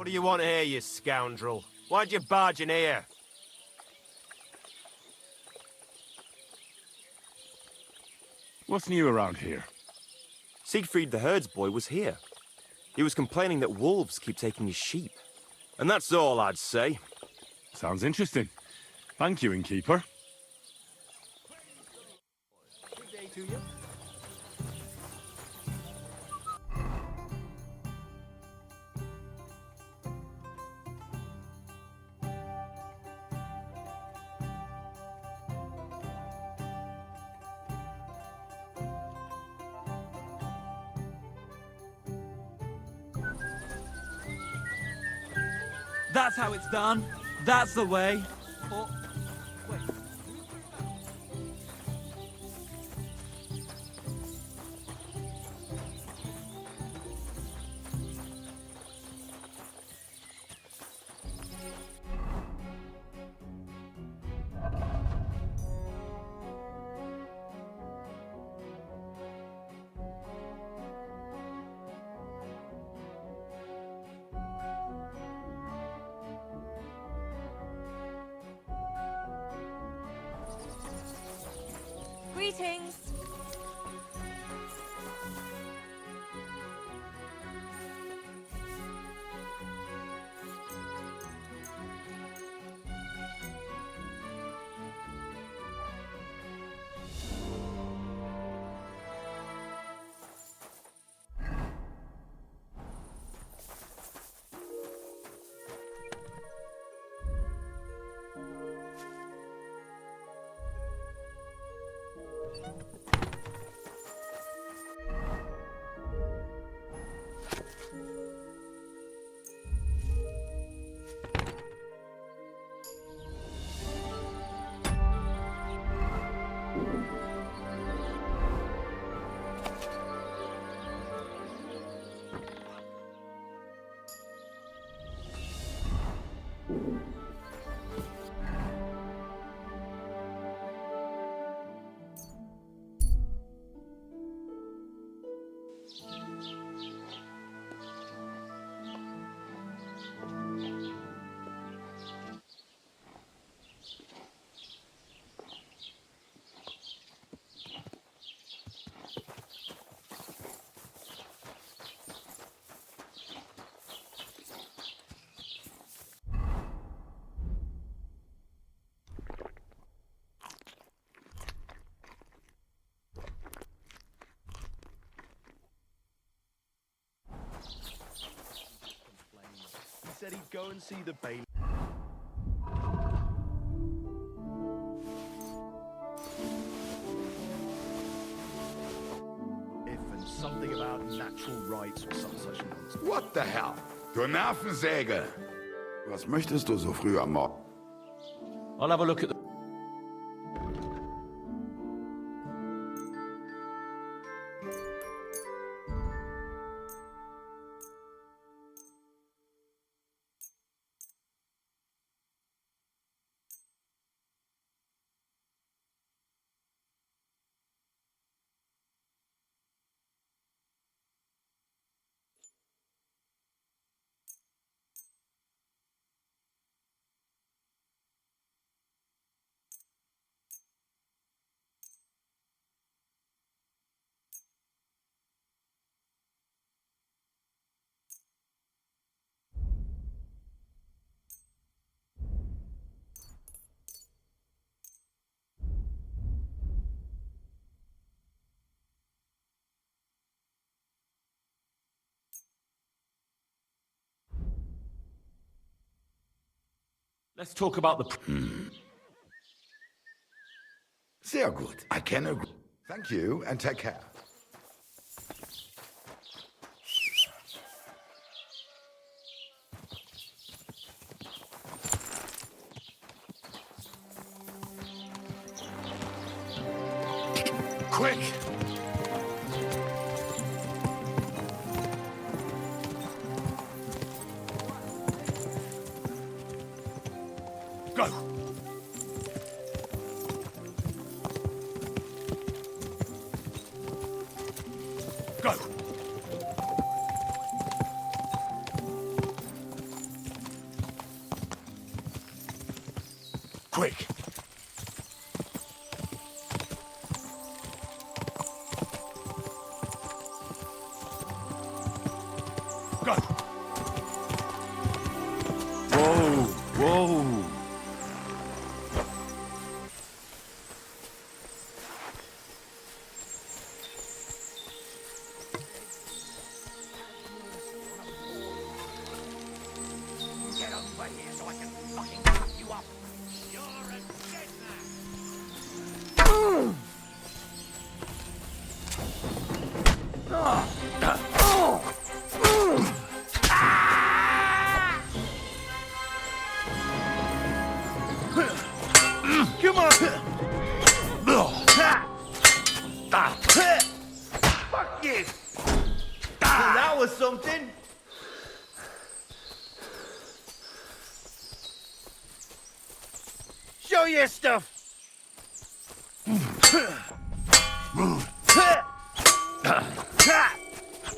What do you want here, you scoundrel? Why'd you barge in here? What's new around here? Siegfried the herdsboy was here. He was complaining that wolves keep taking his sheep. And that's all I'd say. Sounds interesting. Thank you, innkeeper. Good day to you. That's how it's done. That's the way. Or, wait. Greetings. He said he'd go and see the bailiff. And something about natural rights or some such nonsense. What the hell? Du Nervensäge! Was möchtest du so früh am Morgen? I'll have a look at the... Let's talk about the... Sehr gut. I can agree. Thank you, and take care. Quick! Go! Go! Quick! Go! Whoa! Whoa! Get over here so I can fucking cut you up. You're a dead man. Come on! Fuck you! That was something! Show your stuff!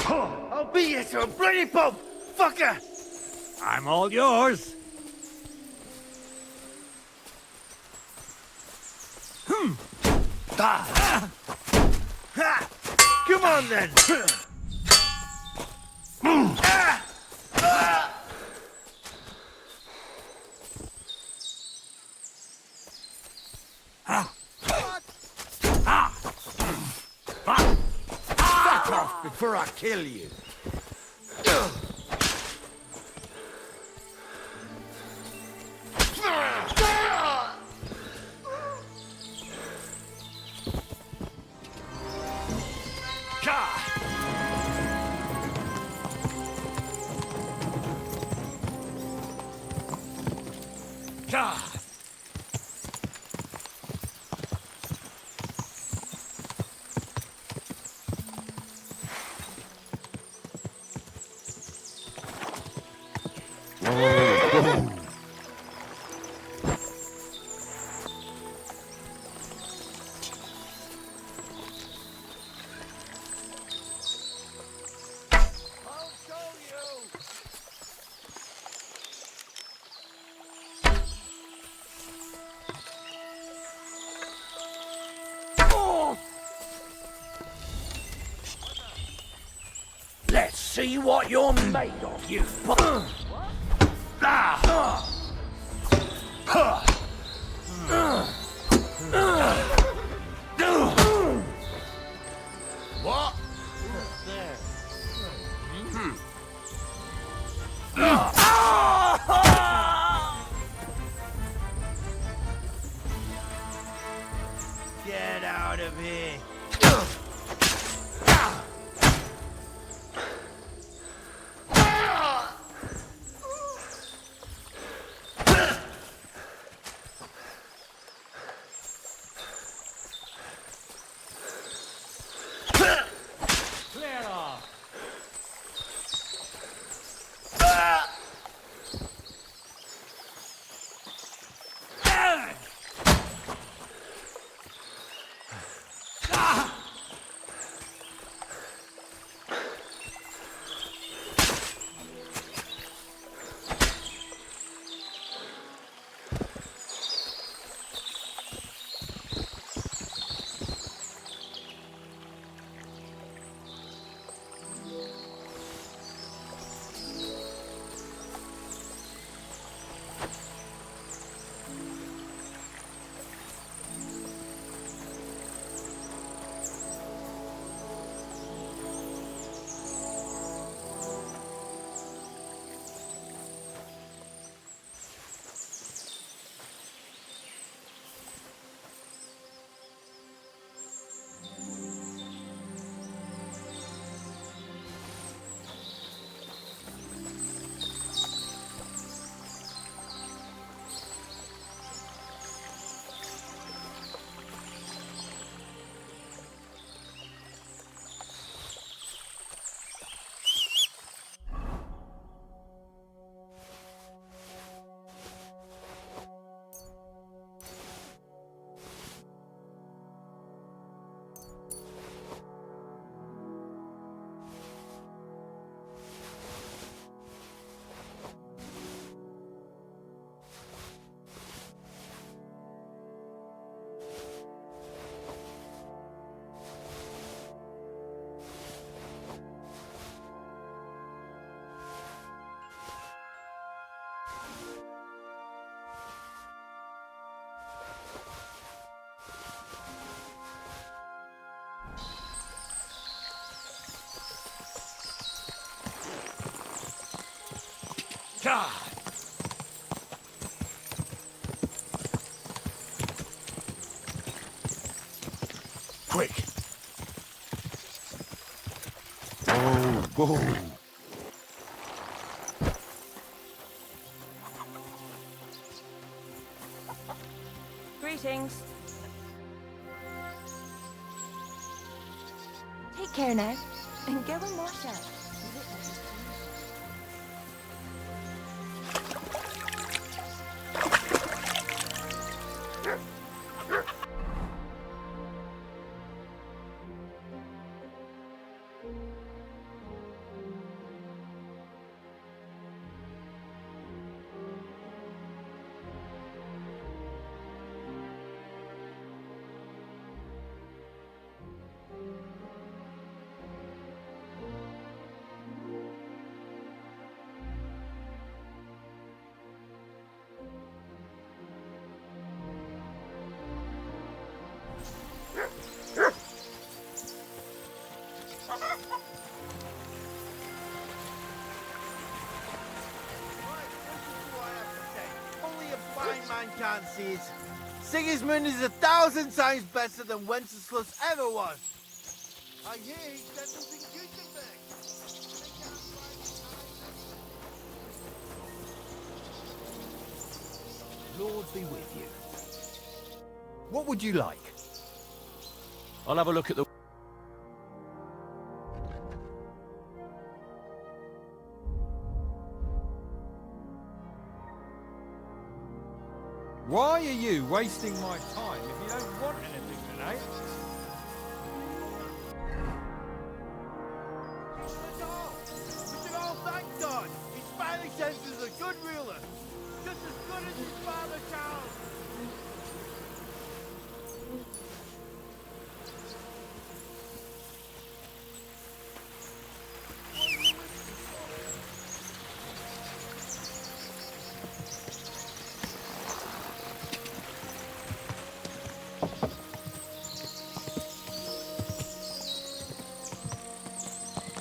I'll beat you to a bloody pulp, fucker! I'm all yours. Come on then! Back off before I kill you! Let's see what you're made of, you What? Get out of here! Clear off. God! Quick. Whoa, whoa. Greetings. Take care now, and go and wash up. Only a blind man can't see it. Sigismund is 1,000 times better than Wenceslas ever was. I hear he settles in Gutenberg. Lord be with you. What would you like? I'll have a look at the... Why are you wasting my time if you don't want anything tonight? Mr. Hall, thank God. His finally senses a good ruler. Just as good as his father Charles.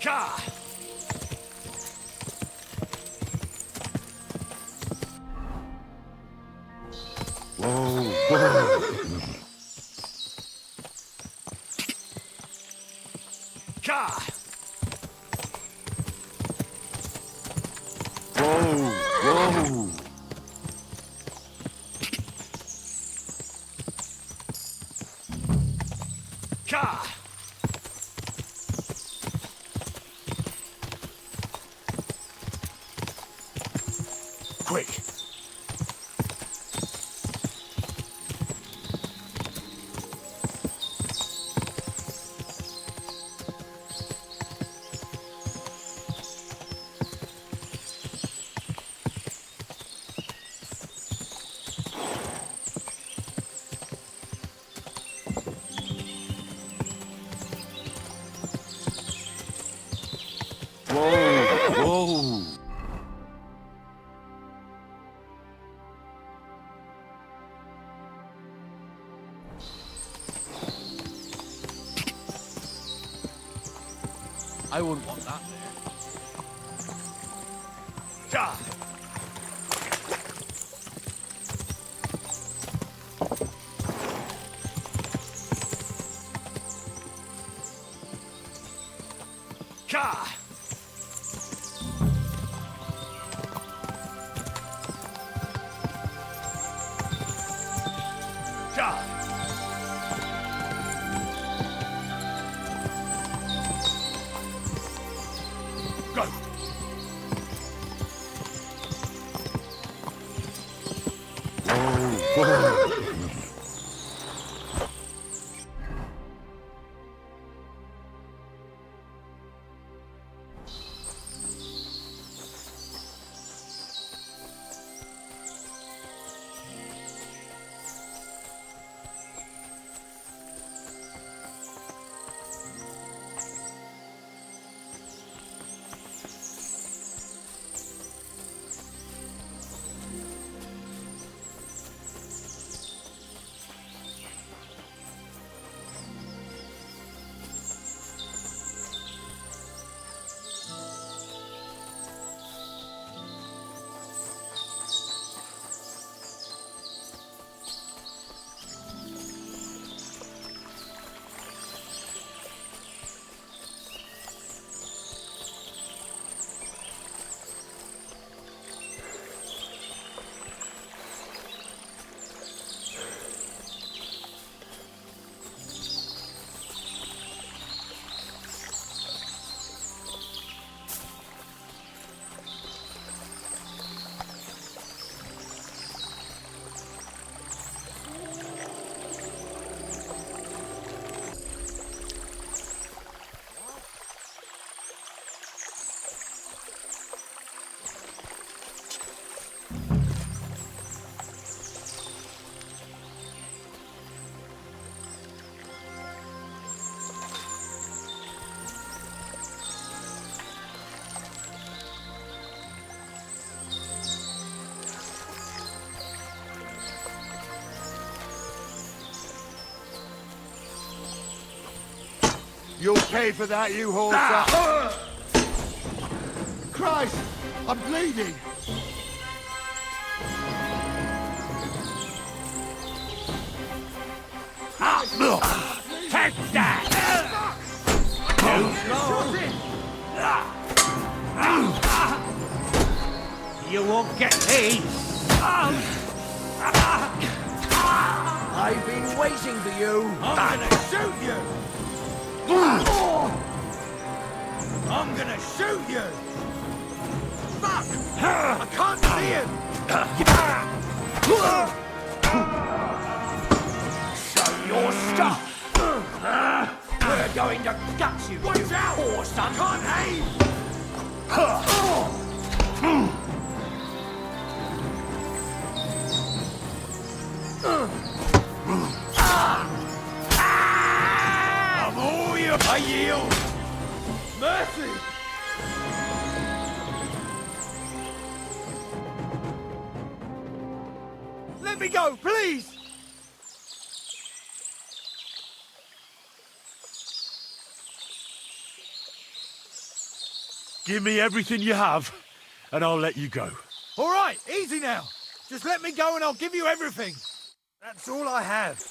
God! Whoa, whoa. God! Whoa, whoa. God! Quick. Whoa, whoa. I wouldn't want that there. God! God! God! Go! Whoa, whoa. You'll pay for that, you horse. Christ! I'm bleeding! Take that! You won't get me! I've been waiting for you! I'm gonna shoot you! I'm gonna shoot you! Fuck! I can't see him! Show your stuff! We're going to gut you, you poor son! Can't aim! I'm all you! I yield! Mercy! Let me go, please! Give me everything you have, and I'll let you go. All right, easy now. Just let me go and I'll give you everything. That's all I have.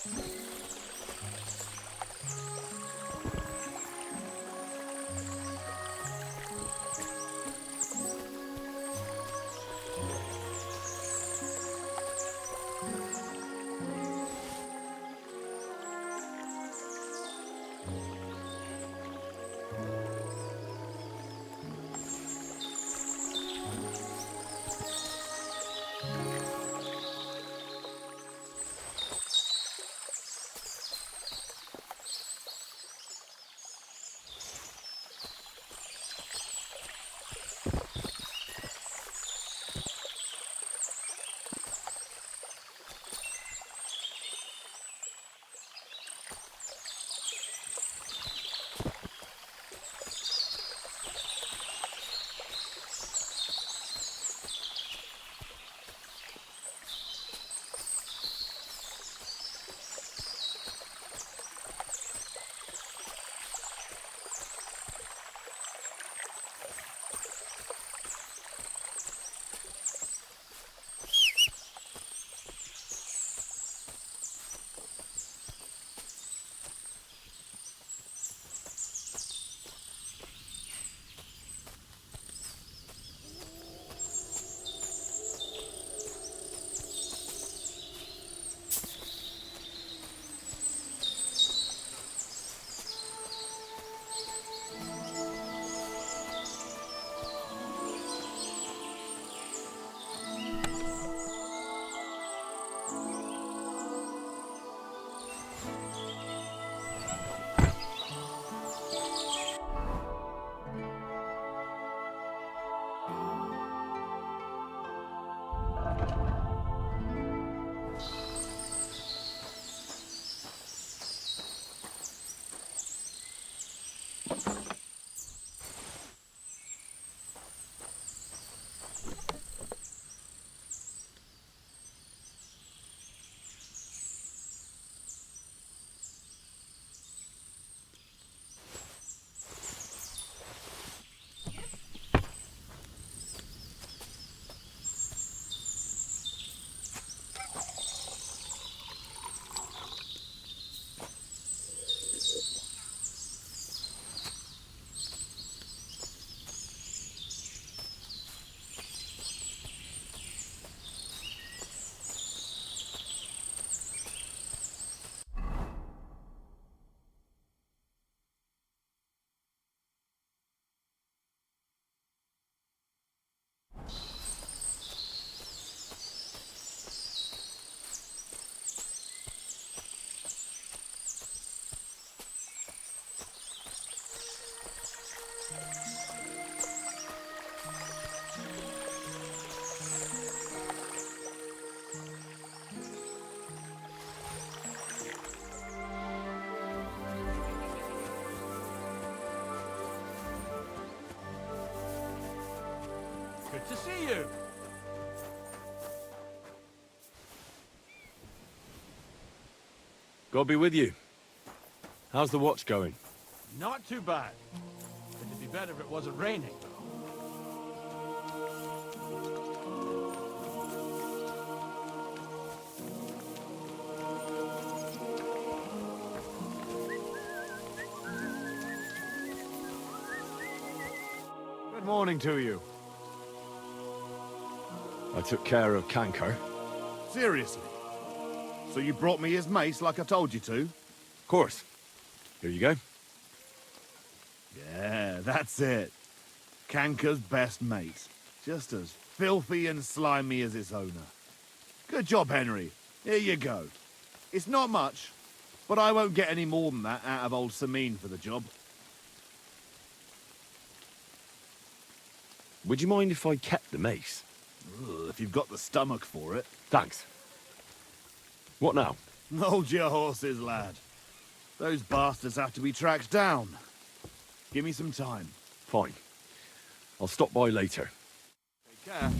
Good to see you. God be with you. How's the watch going? Not too bad. It'd be better if it wasn't raining, though. Good morning to you. I took care of Canker. Seriously? So you brought me his mace like I told you to? Of course. Here you go. Yeah, that's it. Canker's best mate. Just as filthy and slimy as its owner. Good job, Henry. Here you go. It's not much, but I won't get any more than that out of old Sameen for the job. Would you mind if I kept the mace? Ugh, if you've got the stomach for it. Thanks. What now? Hold your horses, lad. Those bastards have to be tracked down. Give me some time. Fine. I'll stop by later. Take care.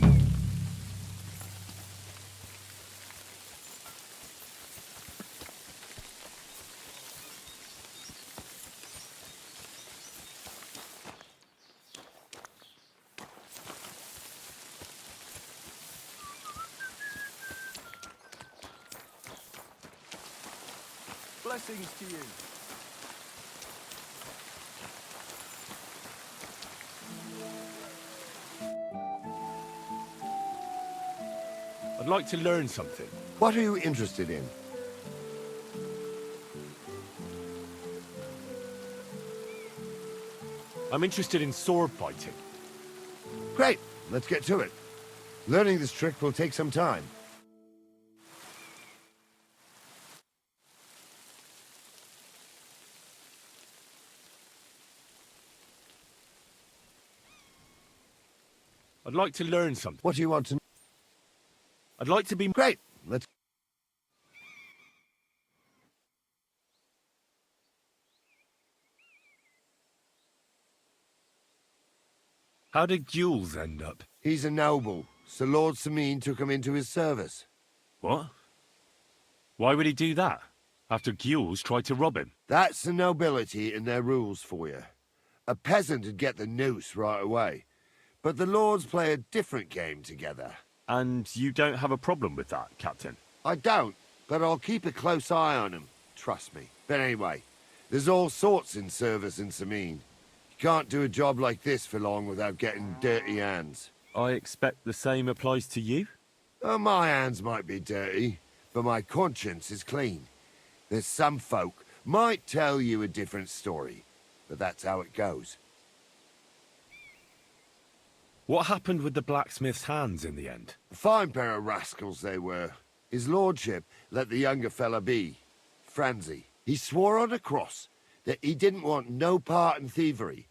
Blessings to you. I'd like to learn something. What are you interested in? I'm interested in sword fighting. Great, let's get to it. Learning this trick will take some time. I'd like to learn something. What do you want to know? I'd like to be... Great, let's... How did Jules end up? He's a noble, so Lord Sameen took him into his service. What? Why would he do that? After Jules tried to rob him? That's the nobility and their rules for you. A peasant would get the noose right away. But the lords play a different game together. And you don't have a problem with that, Captain? I don't, but I'll keep a close eye on him. Trust me. But anyway, there's all sorts in service in Sameen. You can't do a job like this for long without getting dirty hands. I expect the same applies to you? Oh, my hands might be dirty, but my conscience is clean. There's some folk might tell you a different story, but that's how it goes. What happened with the blacksmith's hands in the end? A fine pair of rascals they were. His lordship let the younger fella be. Franzi. He swore on a cross that he didn't want no part in thievery,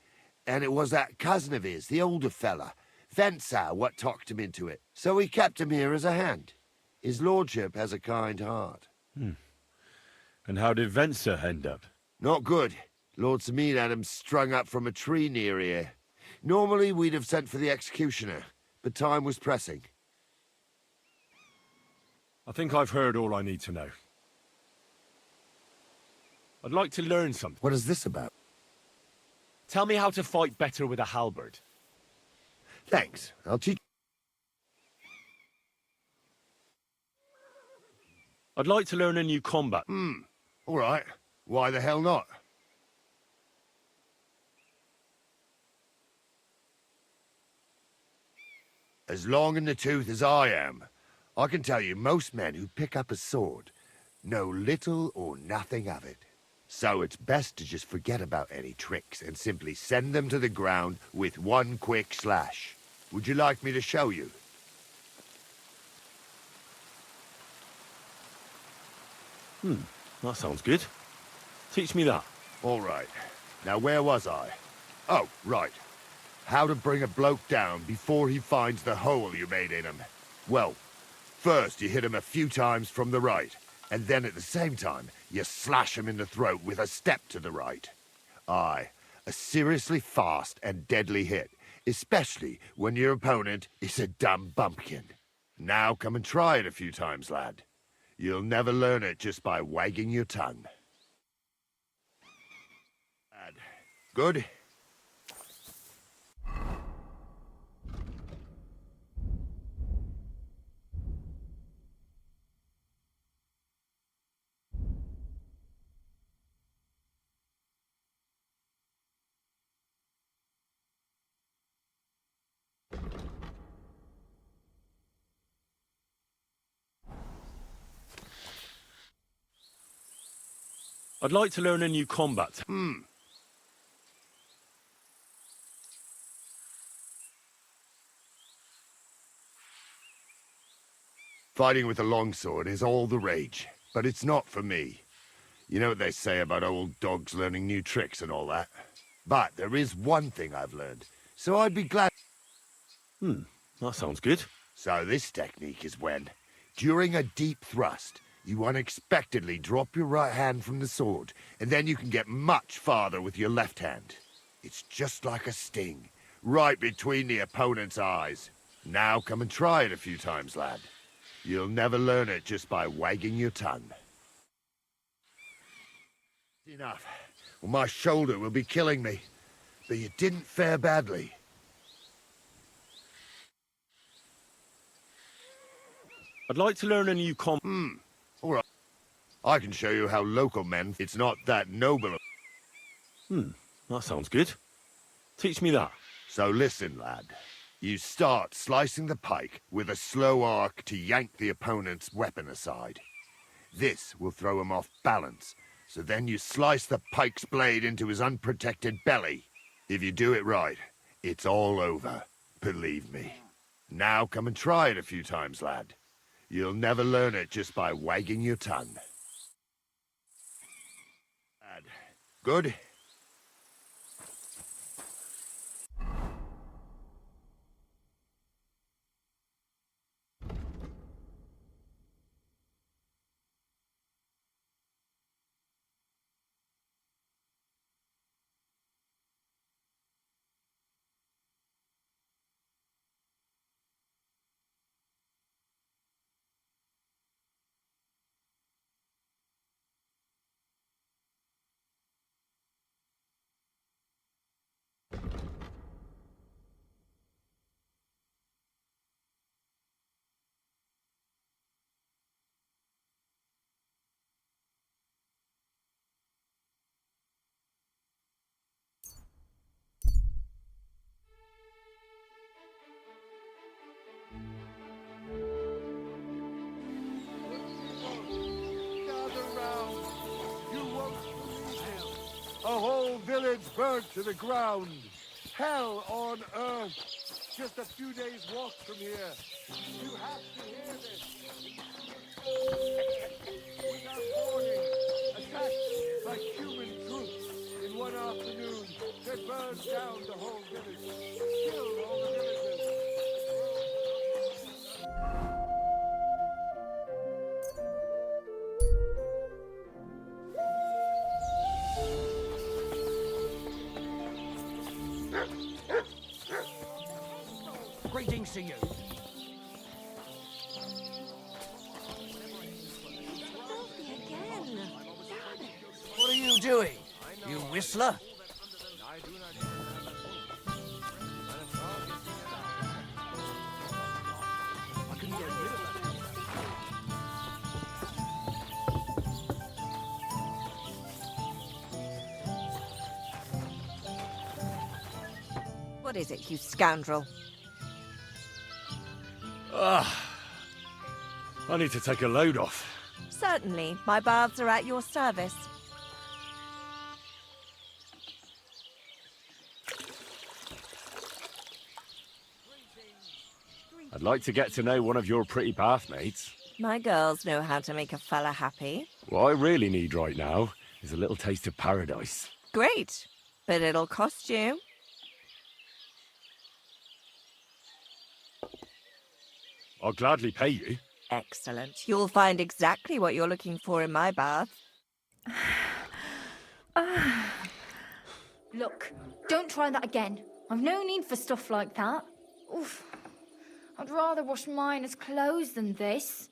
and it was that cousin of his, the older fella, Vensar, what talked him into it. So he kept him here as a hand. His lordship has a kind heart. And how did Venser end up? Not good. Lord Sameen had him strung up from a tree near here. Normally we'd have sent for the executioner, but time was pressing. I think I've heard all I need to know. I'd like to learn something. What is this about? Tell me how to fight better with a halberd. Thanks. I'll teach. I'd like to learn a new combat. All right. Why the hell not? As long in the tooth as I am, I can tell you most men who pick up a sword know little or nothing of it. So it's best to just forget about any tricks and simply send them to the ground with one quick slash. Would you like me to show you? That sounds good. Teach me that. All right. Now, where was I? Oh, right. How to bring a bloke down before he finds the hole you made in him. Well, first you hit him a few times from the right, and then at the same time, you slash him in the throat with a step to the right. Aye, a seriously fast and deadly hit, especially when your opponent is a dumb bumpkin. Now come and try it a few times, lad. You'll never learn it just by wagging your tongue. Lad, Good? I'd like to learn a new combat. Fighting with a longsword is all the rage, but it's not for me. You know what they say about old dogs learning new tricks and all that? But there is one thing I've learned, so I'd be glad... That sounds good. So this technique is when, during a deep thrust, you unexpectedly drop your right hand from the sword, and then you can get much farther with your left hand. It's just like a sting, right between the opponent's eyes. Now come and try it a few times, lad. You'll never learn it just by wagging your tongue. Enough. Well, my shoulder will be killing me. But you didn't fare badly. I'd like to learn a new All right. I can show you how local men... It's not that noble. That sounds good. Teach me that. So listen, lad. You start slicing the pike with a slow arc to yank the opponent's weapon aside. This will throw him off balance, so then you slice the pike's blade into his unprotected belly. If you do it right, it's all over, believe me. Now come and try it a few times, lad. You'll never learn it just by wagging your tongue. Lad. Good? Gather round. You won't believe it. A whole village burnt to the ground. Hell on earth. Just a few days' walk from here. You have to hear this. Without warning, attacked by human troops in one afternoon. They burned down the whole village. Killed all the villagers. Greetings to you. Again. What are you doing? You whistler? What is it, you scoundrel? I need to take a load off. Certainly, my baths are at your service. I'd like to get to know one of your pretty bathmates. My girls know how to make a fella happy. What I really need right now is a little taste of paradise. Great, but it'll cost you. I'll gladly pay you. Excellent. You'll find exactly what you're looking for in my bath. Look, don't try that again. I've no need for stuff like that. Oof. I'd rather wash Miner's clothes than this.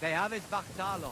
They have his Vactalon.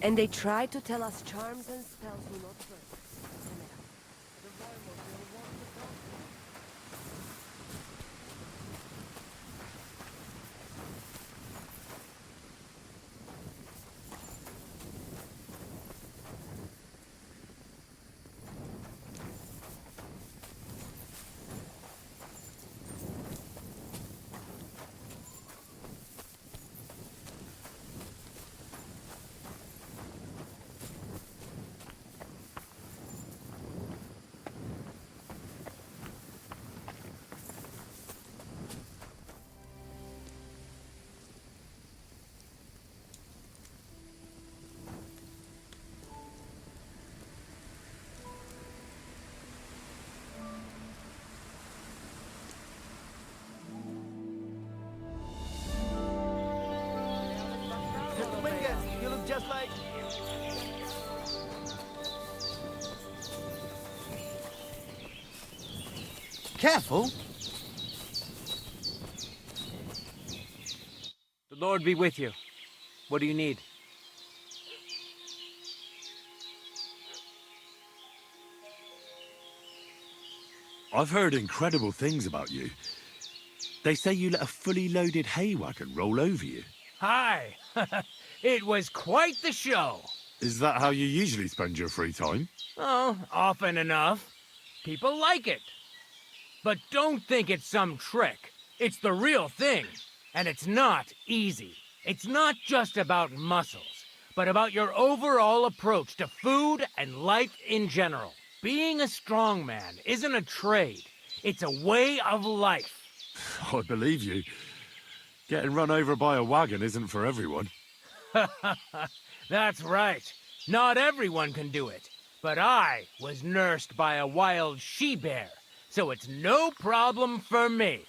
And they try to tell us charms and spells will not work. Mr. Wingate, you look just like... Careful! The Lord be with you. What do you need? I've heard incredible things about you. They say you let a fully loaded hay wagon roll over you. Hi! It was quite the show. Is that how you usually spend your free time? Oh, often enough. People like it. But don't think it's some trick. It's the real thing. And it's not easy. It's not just about muscles, but about your overall approach to food and life in general. Being a strongman isn't a trade. It's a way of life. I believe you. Getting run over by a wagon isn't for everyone. That's right. Not everyone can do it. But I was nursed by a wild she-bear, so it's no problem for me.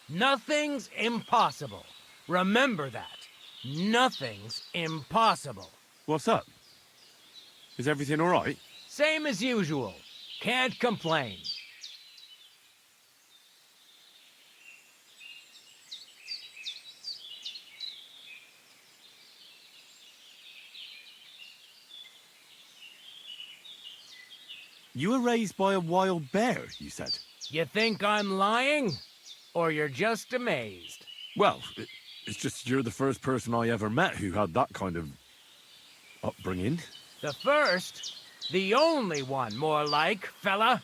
Nothing's impossible. Remember that. Nothing's impossible. What's up? Is everything all right? Same as usual. Can't complain. You were raised by a wild bear, you said? You think I'm lying? Or you're just amazed? Well, it's just you're the first person I ever met who had that kind of upbringing. The first? The only one, more like, fella.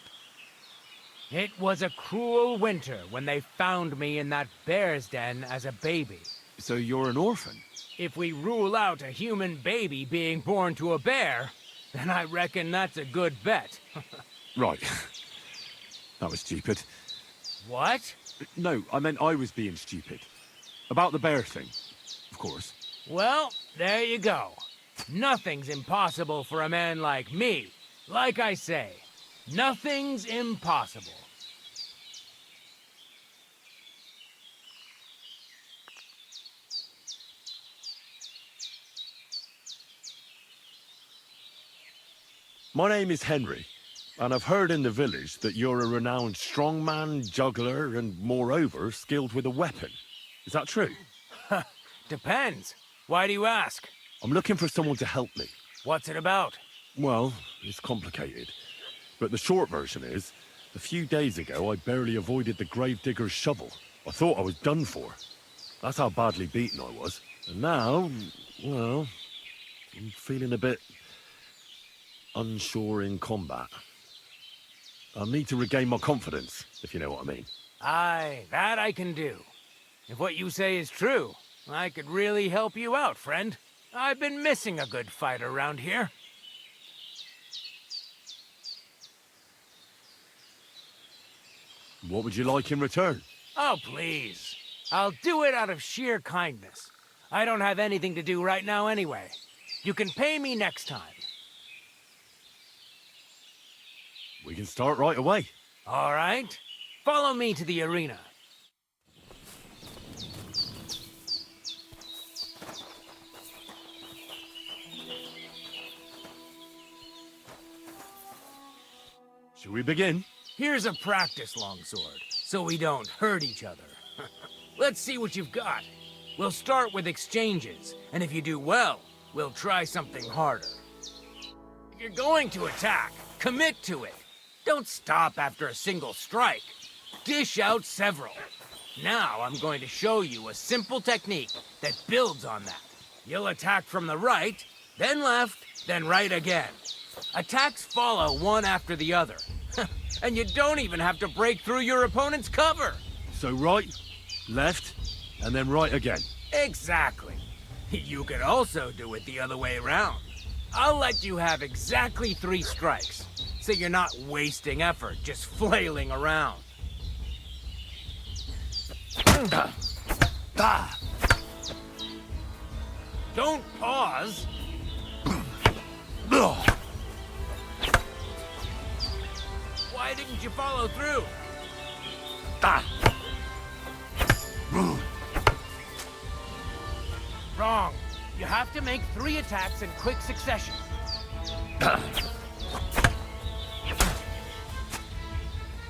It was a cruel winter when they found me in that bear's den as a baby. So you're an orphan? If we rule out a human baby being born to a bear, then I reckon that's a good bet. Right. That was stupid. What? No, I meant I was being stupid. About the bear thing, of course. Well, there you go. Nothing's impossible for a man like me. Like I say, nothing's impossible. My name is Henry, and I've heard in the village that you're a renowned strongman, juggler, and moreover, skilled with a weapon. Is that true? Depends. Why do you ask? I'm looking for someone to help me. What's it about? Well, it's complicated. But the short version is, a few days ago I barely avoided the gravedigger's shovel. I thought I was done for. That's how badly beaten I was. And now, well, I'm feeling a bit unsure in combat. I'll need to regain my confidence, if you know what I mean. Aye, that I can do. If what you say is true, I could really help you out, friend. I've been missing a good fight around here. What would you like in return? Oh, please. I'll do it out of sheer kindness. I don't have anything to do right now anyway. You can pay me next time. We can start right away. All right. Follow me to the arena. Shall we begin? Here's a practice longsword, so we don't hurt each other. Let's see what you've got. We'll start with exchanges, and if you do well, we'll try something harder. If you're going to attack, commit to it. Don't stop after a single strike. Dish out several. Now I'm going to show you a simple technique that builds on that. You'll attack from the right, then left, then right again. Attacks follow one after the other. And you don't even have to break through your opponent's cover. So right, left, and then right again. Exactly. You could also do it the other way around. I'll let you have exactly 3 strikes, so you're not wasting effort just flailing around. Don't pause. Why didn't you follow through? Wrong. You have to make 3 attacks in quick succession.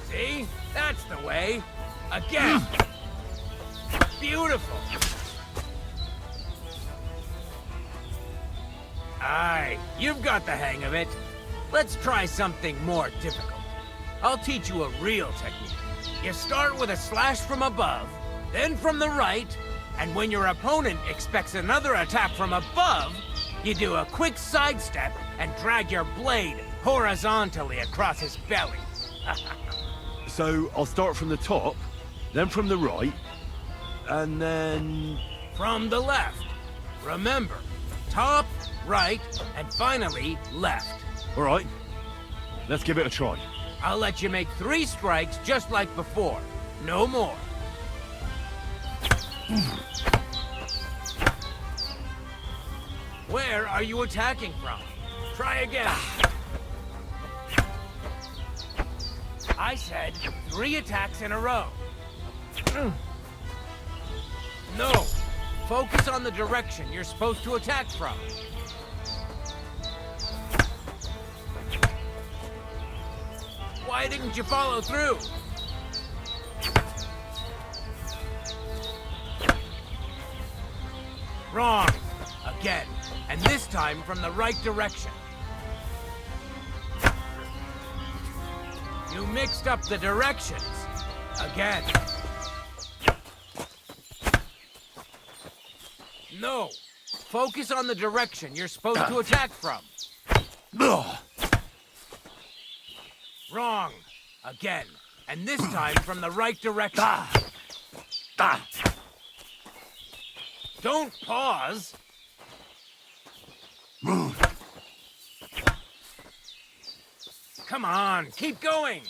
See? That's the way. Again. Beautiful. Aye, you've got the hang of it. Let's try something more difficult. I'll teach you a real technique. You start with a slash from above, then from the right, and when your opponent expects another attack from above, you do a quick sidestep and drag your blade horizontally across his belly. So I'll start from the top, then from the right, and then... From the left. Remember, top, right, and finally left. All right, let's give it a try. I'll let you make 3 strikes just like before. No more. Where are you attacking from? Try again. I said 3 attacks in a row. No. Focus on the direction you're supposed to attack from. Why didn't you follow through? Wrong. Again. And this time from the right direction. You mixed up the directions. Again. No. Focus on the direction you're supposed to attack from. Wrong. Again. And this time from the right direction. Don't pause. Come on, keep going.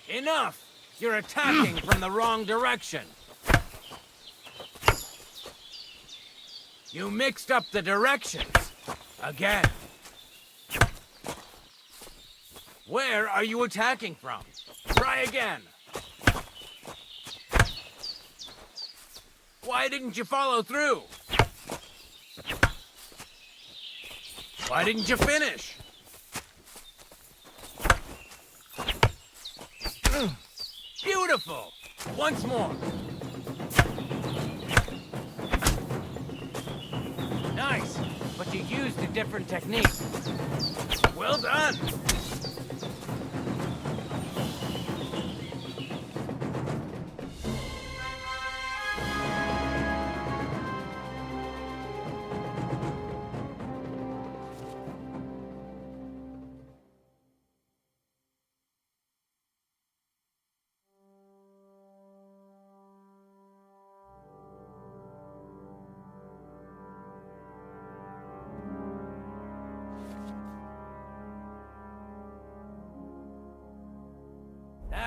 Enough. You're attacking from the wrong direction. You mixed up the directions. Again. Where are you attacking from? Try again. Why didn't you follow through? Why didn't you finish? Beautiful! Once more. Nice, but you used a different technique. Well done!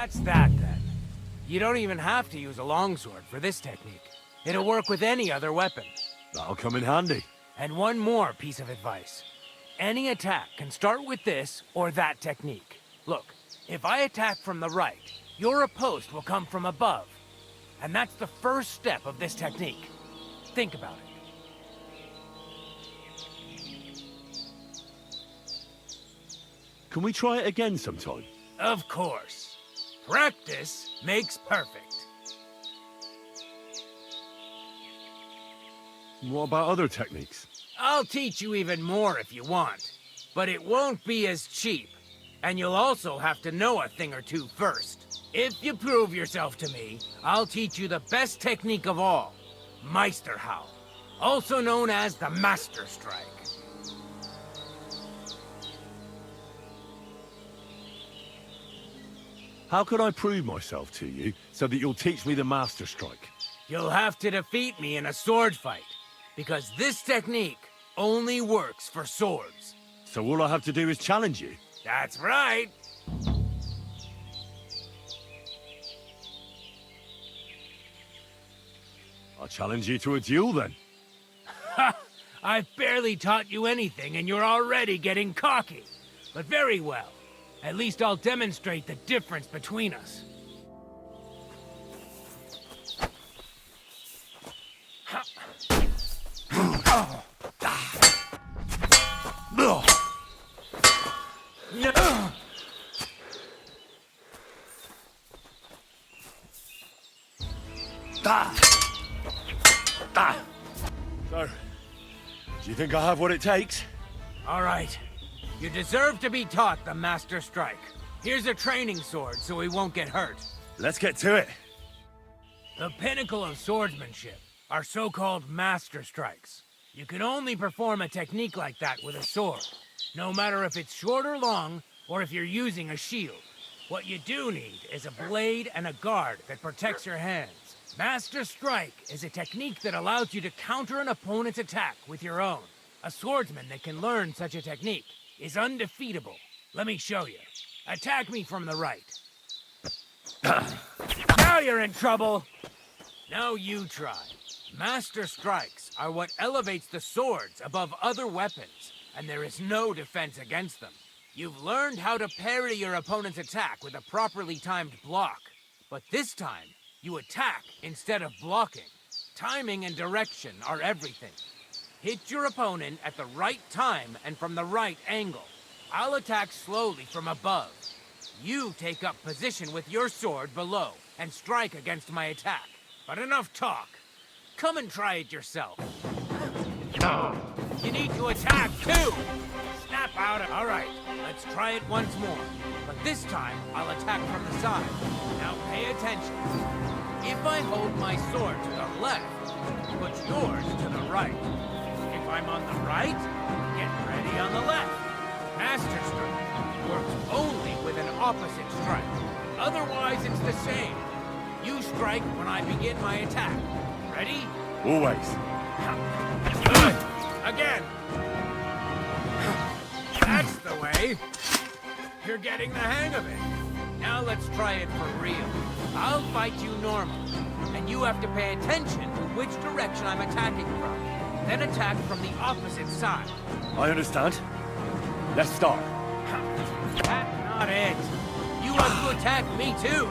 That's that, then. You don't even have to use a longsword for this technique. It'll work with any other weapon. That'll come in handy. And one more piece of advice. Any attack can start with this or that technique. Look, if I attack from the right, your riposte will come from above. And that's the first step of this technique. Think about it. Can we try it again sometime? Of course. Practice makes perfect. What about other techniques? I'll teach you even more if you want. But it won't be as cheap. And you'll also have to know a thing or two first. If you prove yourself to me, I'll teach you the best technique of all. Meisterhowl. Also known as the Master Strike. How can I prove myself to you so that you'll teach me the Master Strike? You'll have to defeat me in a sword fight. Because this technique only works for swords. So all I have to do is challenge you? That's right. I'll challenge you to a duel then. Ha! I've barely taught you anything and you're already getting cocky. But very well. At least I'll demonstrate the difference between us. So, do you think I have what it takes? All right. You deserve to be taught the Master Strike. Here's a training sword so he won't get hurt. Let's get to it. The pinnacle of swordsmanship are so-called Master Strikes. You can only perform a technique like that with a sword, no matter if it's short or long, or if you're using a shield. What you do need is a blade and a guard that protects your hands. Master Strike is a technique that allows you to counter an opponent's attack with your own. A swordsman that can learn such a technique is undefeatable. Let me show you. Attack me from the right. Now you're in trouble! Now you try. Master Strikes are what elevates the swords above other weapons, and there is no defense against them. You've learned how to parry your opponent's attack with a properly timed block. But this time, you attack instead of blocking. Timing and direction are everything. Hit your opponent at the right time and from the right angle. I'll attack slowly from above. You take up position with your sword below and strike against my attack. But enough talk. Come and try it yourself. You need to attack too! Snap out of... All right, let's try it once more. But this time, I'll attack from the side. Now pay attention. If I hold my sword to the left, put yours to the right. If I'm on the right, get ready on the left. Master Strike works only with an opposite strike. Otherwise, it's the same. You strike when I begin my attack. Ready? Always. Good. Again. That's the way. You're getting the hang of it. Now let's try it for real. I'll fight you normal, and you have to pay attention to which direction I'm attacking from. Then attack from the opposite side. I understand. Let's start. That's not it. You have to attack me too.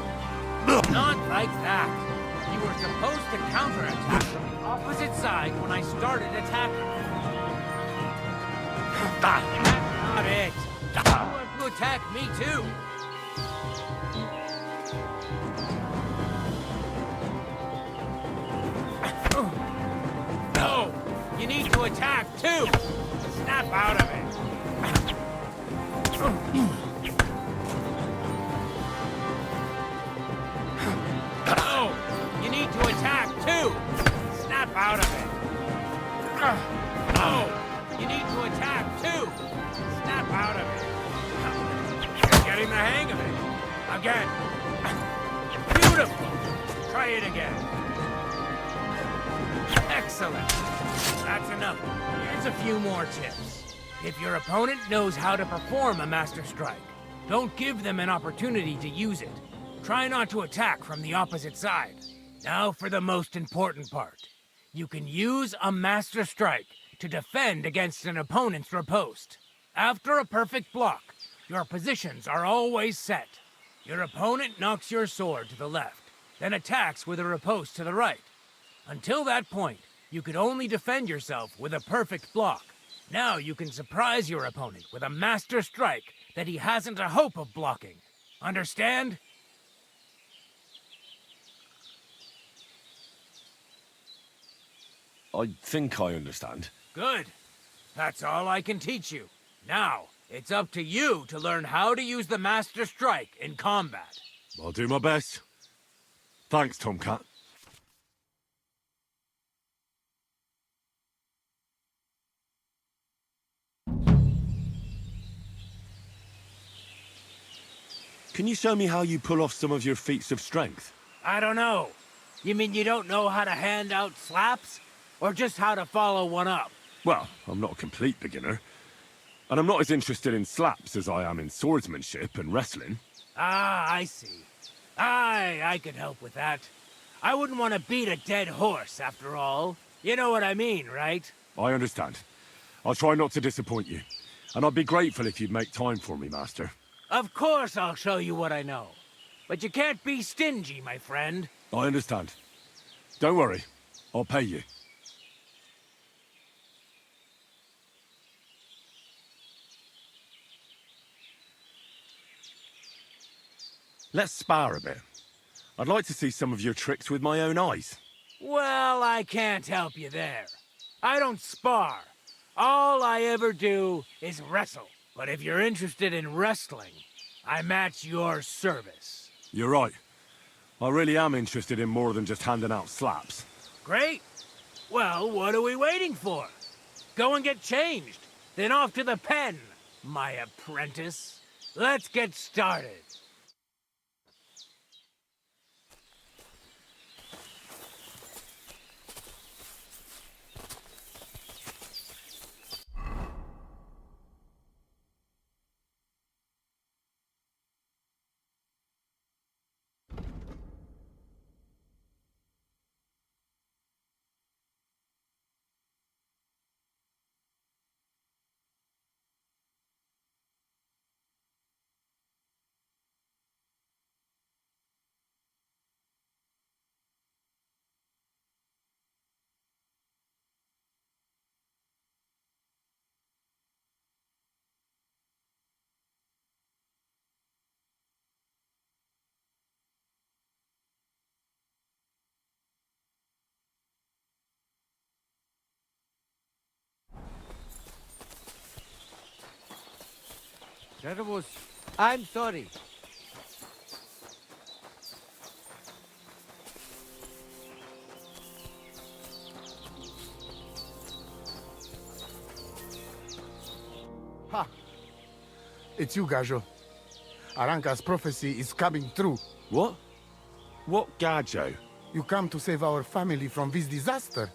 Not like that. You were supposed to counterattack from the opposite side when I started attacking. That's not it. You have to attack me too. No! You need to attack too! Snap out of it! No! You need to attack too! Snap out of it! No! You need to attack too! Snap out of it! You're getting the hang of it! Again! Beautiful! Try it again! Excellent! That's enough. Here's a few more tips. If your opponent knows how to perform a Master Strike, don't give them an opportunity to use it. Try not to attack from the opposite side. Now for the most important part. You can use a Master Strike to defend against an opponent's riposte. After a perfect block, your positions are always set. Your opponent knocks your sword to the left, then attacks with a riposte to the right. Until that point, you could only defend yourself with a perfect block. Now you can surprise your opponent with a Master Strike that he hasn't a hope of blocking. Understand? I think I understand. Good. That's all I can teach you. Now, it's up to you to learn how to use the Master Strike in combat. I'll do my best. Thanks, Tomcat. Can you show me how you pull off some of your feats of strength? I don't know. You mean you don't know how to hand out slaps? Or just how to follow one up? Well, I'm not a complete beginner. And I'm not as interested in slaps as I am in swordsmanship and wrestling. Ah, I see. I could help with that. I wouldn't want to beat a dead horse, after all. You know what I mean, right? I understand. I'll try not to disappoint you. And I'd be grateful if you'd make time for me, Master. Of course I'll show you what I know. But you can't be stingy, my friend. I understand. Don't worry. I'll pay you. Let's spar a bit. I'd like to see some of your tricks with my own eyes. Well, I can't help you there. I don't spar. All I ever do is wrestle. But if you're interested in wrestling, I'm at your service. You're right. I really am interested in more than just handing out slaps. Great. Well, what are we waiting for? Go and get changed. Then off to the pen, my apprentice. Let's get started. Servus. I'm sorry. Ha! It's you, Gajo. Aranka's prophecy is coming true. What? What Gajo? You come to save our family from this disaster.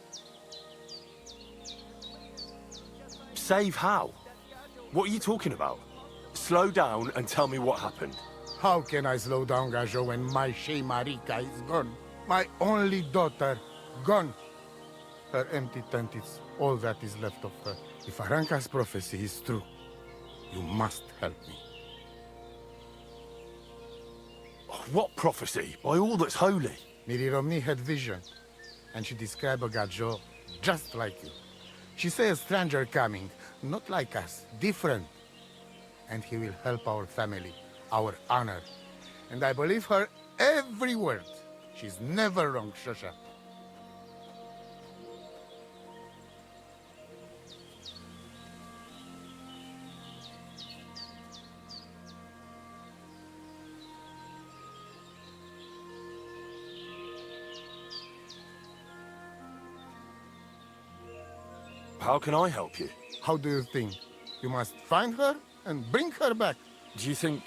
Save how? What are you talking about? Slow down and tell me what happened. How can I slow down, Gajo, when my Shea Marika is gone? My only daughter, gone. Her empty tent is all that is left of her. If Aranka's prophecy is true, you must help me. What prophecy? By all that's holy. Miri Romney had vision, and she described a Gajo just like you. She said a stranger coming, not like us, different. And he will help our family, our honor. And I believe her every word. She's never wrong, Shosha. How can I help you? How do you think? You must find her and bring her back. Do you think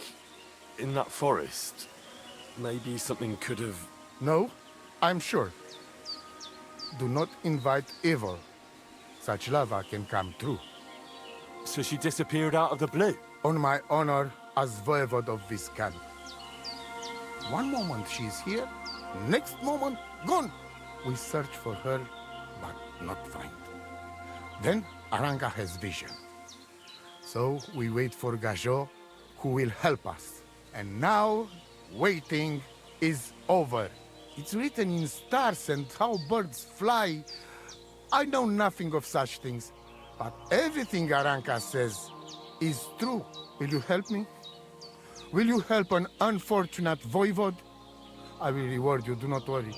in that forest, maybe something could have... No, I'm sure. Do not invite evil. Such lava can come true. So she disappeared out of the blue? On my honor as voivode of Viskan. One moment she's here, next moment gone. We search for her, but not find. Then Aranka has vision. So we wait for Gajot, who will help us. And now, waiting is over. It's written in stars and how birds fly. I know nothing of such things, but everything Aranka says is true. Will you help me? Will you help an unfortunate voivode? I will reward you, do not worry.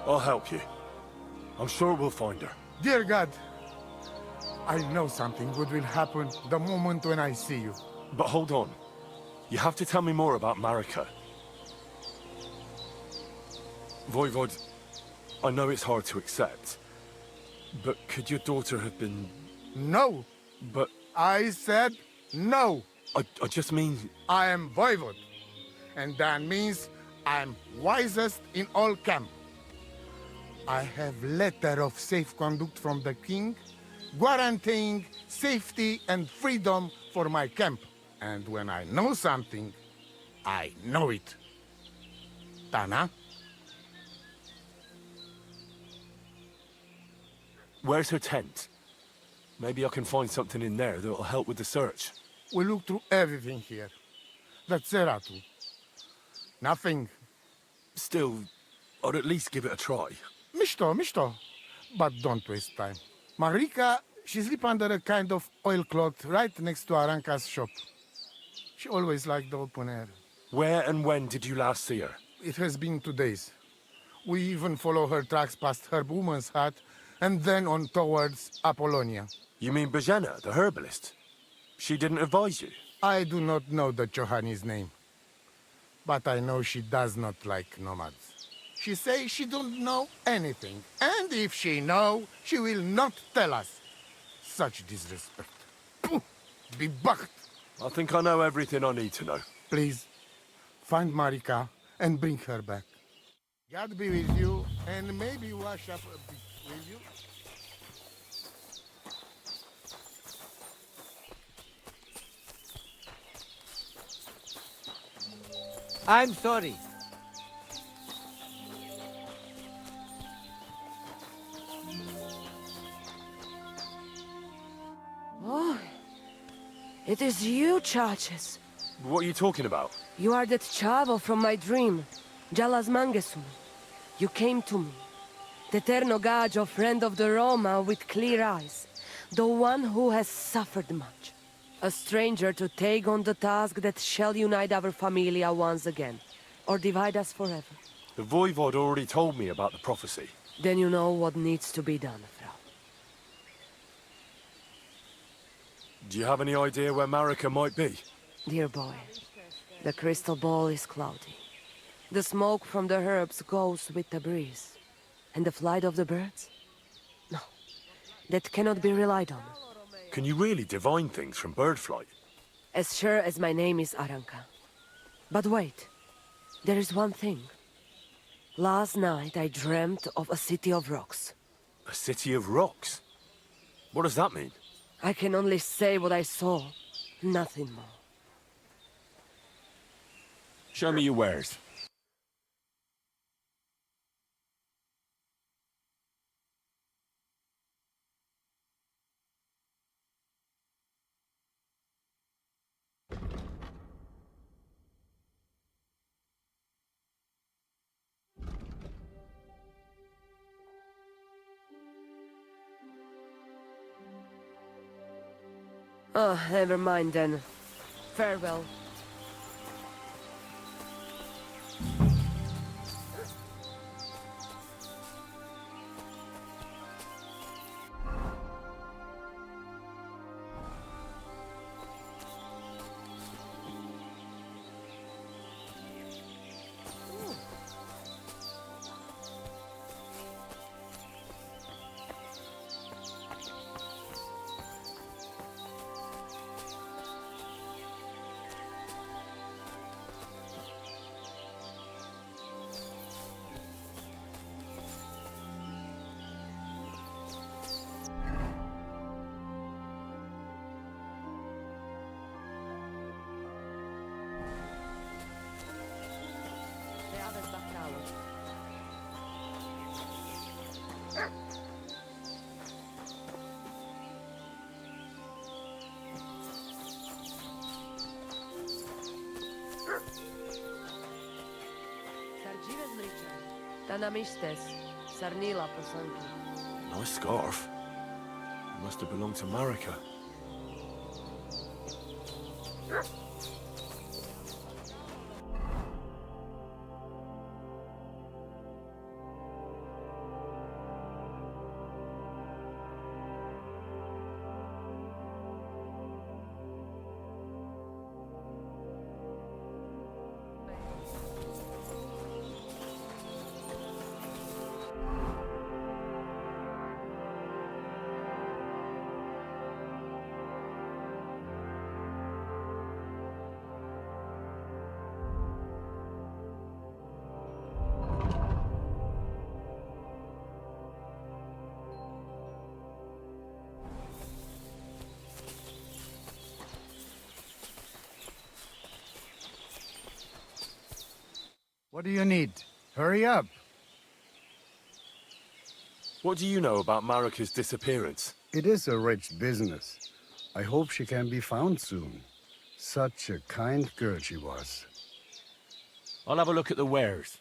I'll help you. I'm sure we'll find her. Dear God, I know something good will happen the moment when I see you. But hold on. You have to tell me more about Marika. Voivod, I know it's hard to accept, but could your daughter have been... No! But... I said no! I just mean... I am Voivod, and that means I am wisest in all camp. I have letter of safe conduct from the king, guaranteeing safety and freedom for my camp. And when I know something, I know it. Tana? Where's her tent? Maybe I can find something in there that'll help with the search. We look through everything here. The Ceratu. Nothing. Still, I'd at least give it a try. Misto. But don't waste time. Marika, she sleep under a kind of oilcloth right next to Aranka's shop. She always liked the open air. Where and when did you last see her? It has been 2 days. We even follow her tracks past her woman's hut and then on towards Apollonia. You mean Bojana, the herbalist? She didn't advise you? I do not know the Johanni's name. But I know she does not like nomads. She says she don't know anything. And if she know, she will not tell us. Such disrespect. Be bucked. I think I know everything I need to know. Please, find Marika and bring her back. God be with you, and maybe wash up a bit, will you? I'm sorry. Oh, it is you, Charges. What are you talking about? You are that Chavo from my dream, Jalas Mangesun. You came to me, the Ternogagio friend of the Roma with clear eyes, the one who has suffered much. A stranger to take on the task that shall unite our familia once again, or divide us forever. The Voivod already told me about the prophecy. Then you know what needs to be done, Frau. Do you have any idea where Marika might be? Dear boy, the crystal ball is cloudy. The smoke from the herbs goes with the breeze. And the flight of the birds? No, that cannot be relied on. Can you really divine things from bird flight? As sure as my name is Aranka. But wait, there is one thing. Last night I dreamt of a city of rocks. A city of rocks? What does that mean? I can only say what I saw, nothing more. Show me your wares. Oh, never mind then. Farewell. Tanamistes, Sarnila Posanki. Nice scarf. It must have belonged to Marika. What do you need? Hurry up. What do you know about Marika's disappearance? It is a rich business. I hope she can be found soon. Such a kind girl she was. I'll have a look at the wares.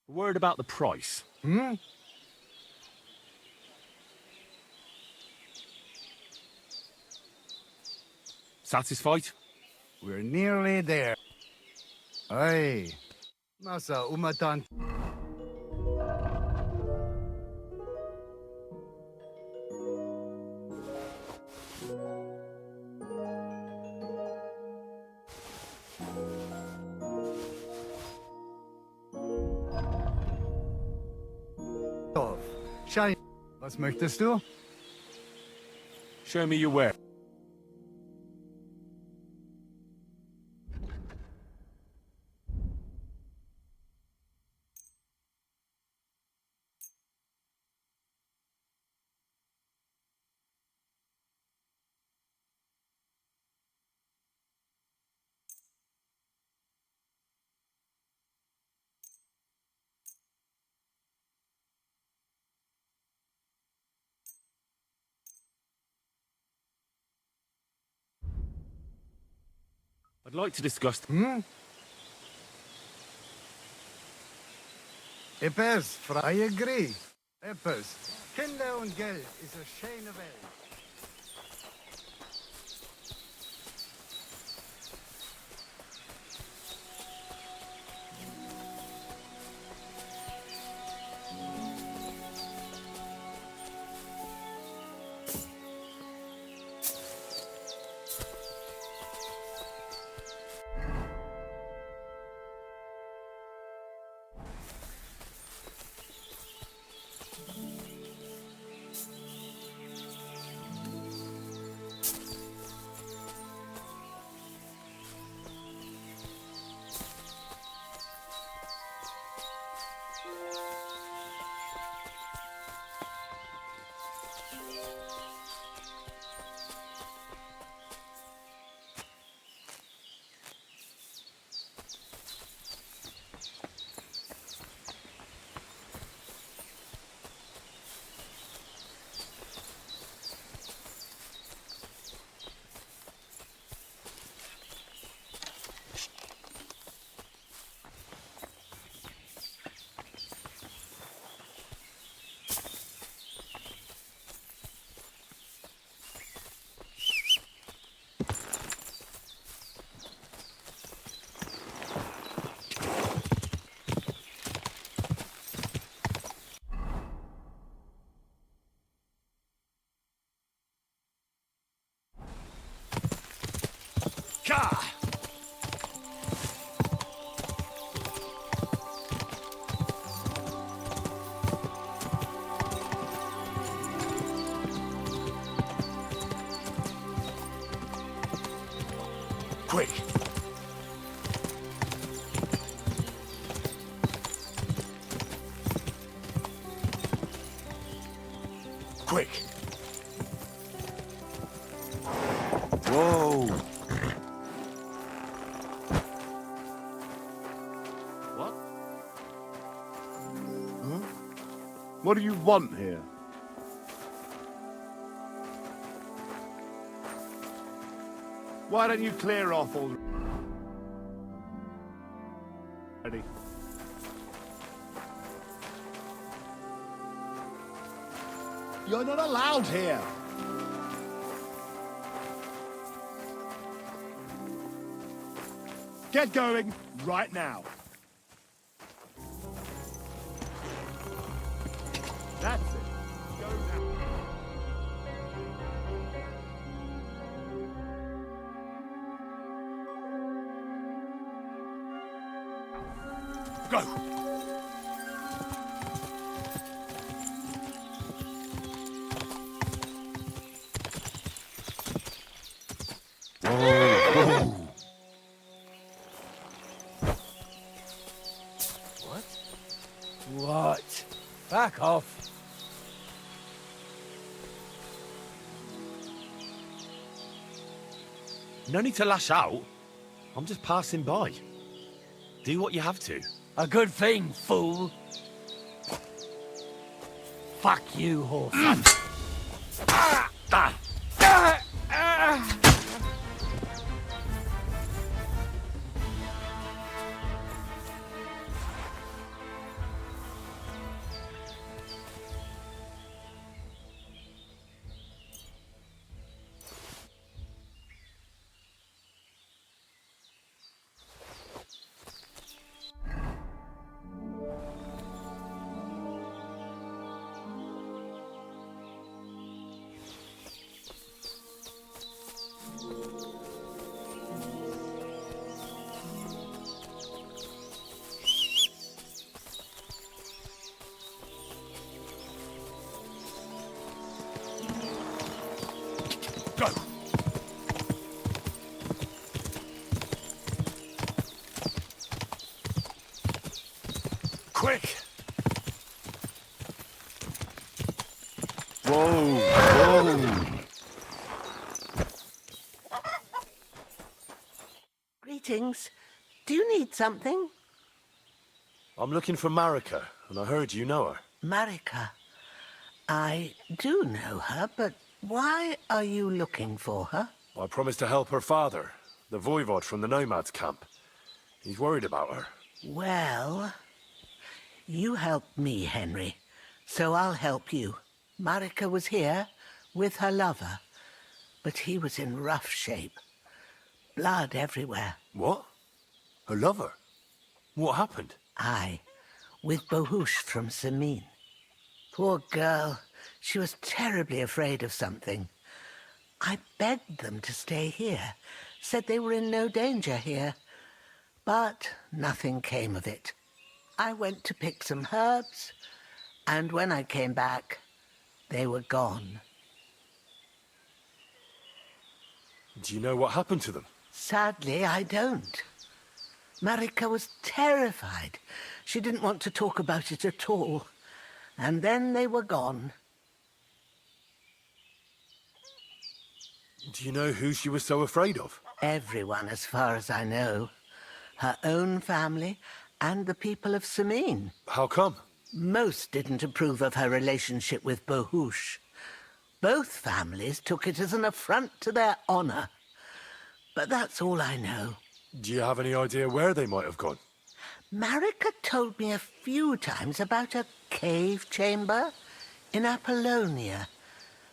A word about the price. Satisfied? We're nearly there. Aye. Nasa umatan. Schein. Was möchtest du? Show me your ware. I'd like to discuss... Ippers, I agree. Ippers, Kinder und Geld is a schöne Welt. Quick! Quick! Whoa! What? Huh? What do you want here? Why don't you clear off already? You're not allowed here. Get going right now. That's it. Go now. Go! What? Back off. No need to lash out. I'm just passing by. Do what you have to. A good thing, fool. Fuck you, horse. Go! Quick! Whoa! Whoa! Greetings. Do you need something? I'm looking for Marika, and I heard you know her. Marika. I do know her, but why are you looking for her? I promised to help her father, the voivod from the Nomad's camp. He's worried about her. Well, you helped me, Henry, so I'll help you. Marika was here with her lover, but he was in rough shape. Blood everywhere. What? Her lover? What happened? Aye, with Bohush from Samin. Poor girl. She was terribly afraid of something. I begged them to stay here, said they were in no danger here. But nothing came of it. I went to pick some herbs, and when I came back, they were gone. Do you know what happened to them? Sadly, I don't. Marika was terrified. She didn't want to talk about it at all. And then they were gone. Do you know who she was so afraid of? Everyone, as far as I know. Her own family and the people of Samin. How come? Most didn't approve of her relationship with Bohush. Both families took it as an affront to their honor. But that's all I know. Do you have any idea where they might have gone? Marika told me a few times about a cave chamber in Apollonia,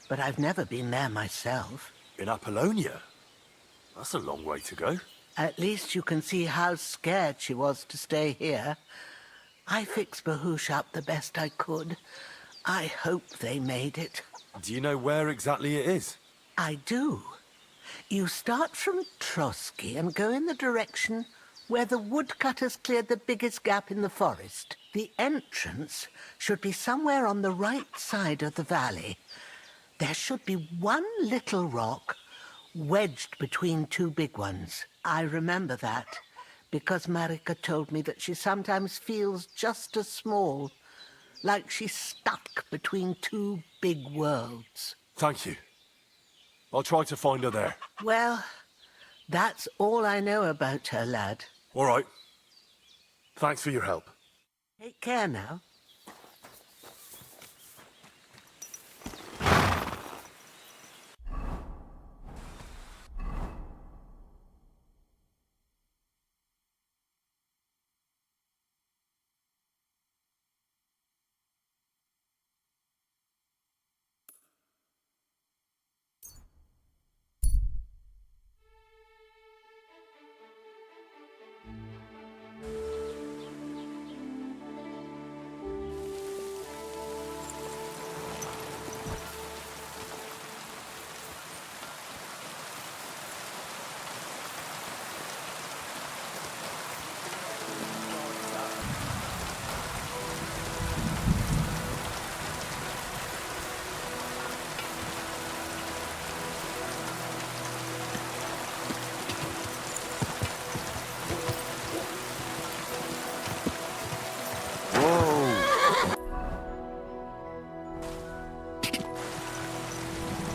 but I've never been there myself. In Apollonia? That's a long way to go. At least you can see how scared she was to stay here. I fixed Bohush up the best I could. I hope they made it. Do you know where exactly it is? I do. You start from Trotsky and go in the direction where the woodcutters cleared the biggest gap in the forest. The entrance should be somewhere on the right side of the valley. There should be one little rock wedged between two big ones. I remember that, because Marika told me that she sometimes feels just as small, like she's stuck between two big worlds. Thank you. I'll try to find her there. Well, that's all I know about her, lad. All right. Thanks for your help. Take care now.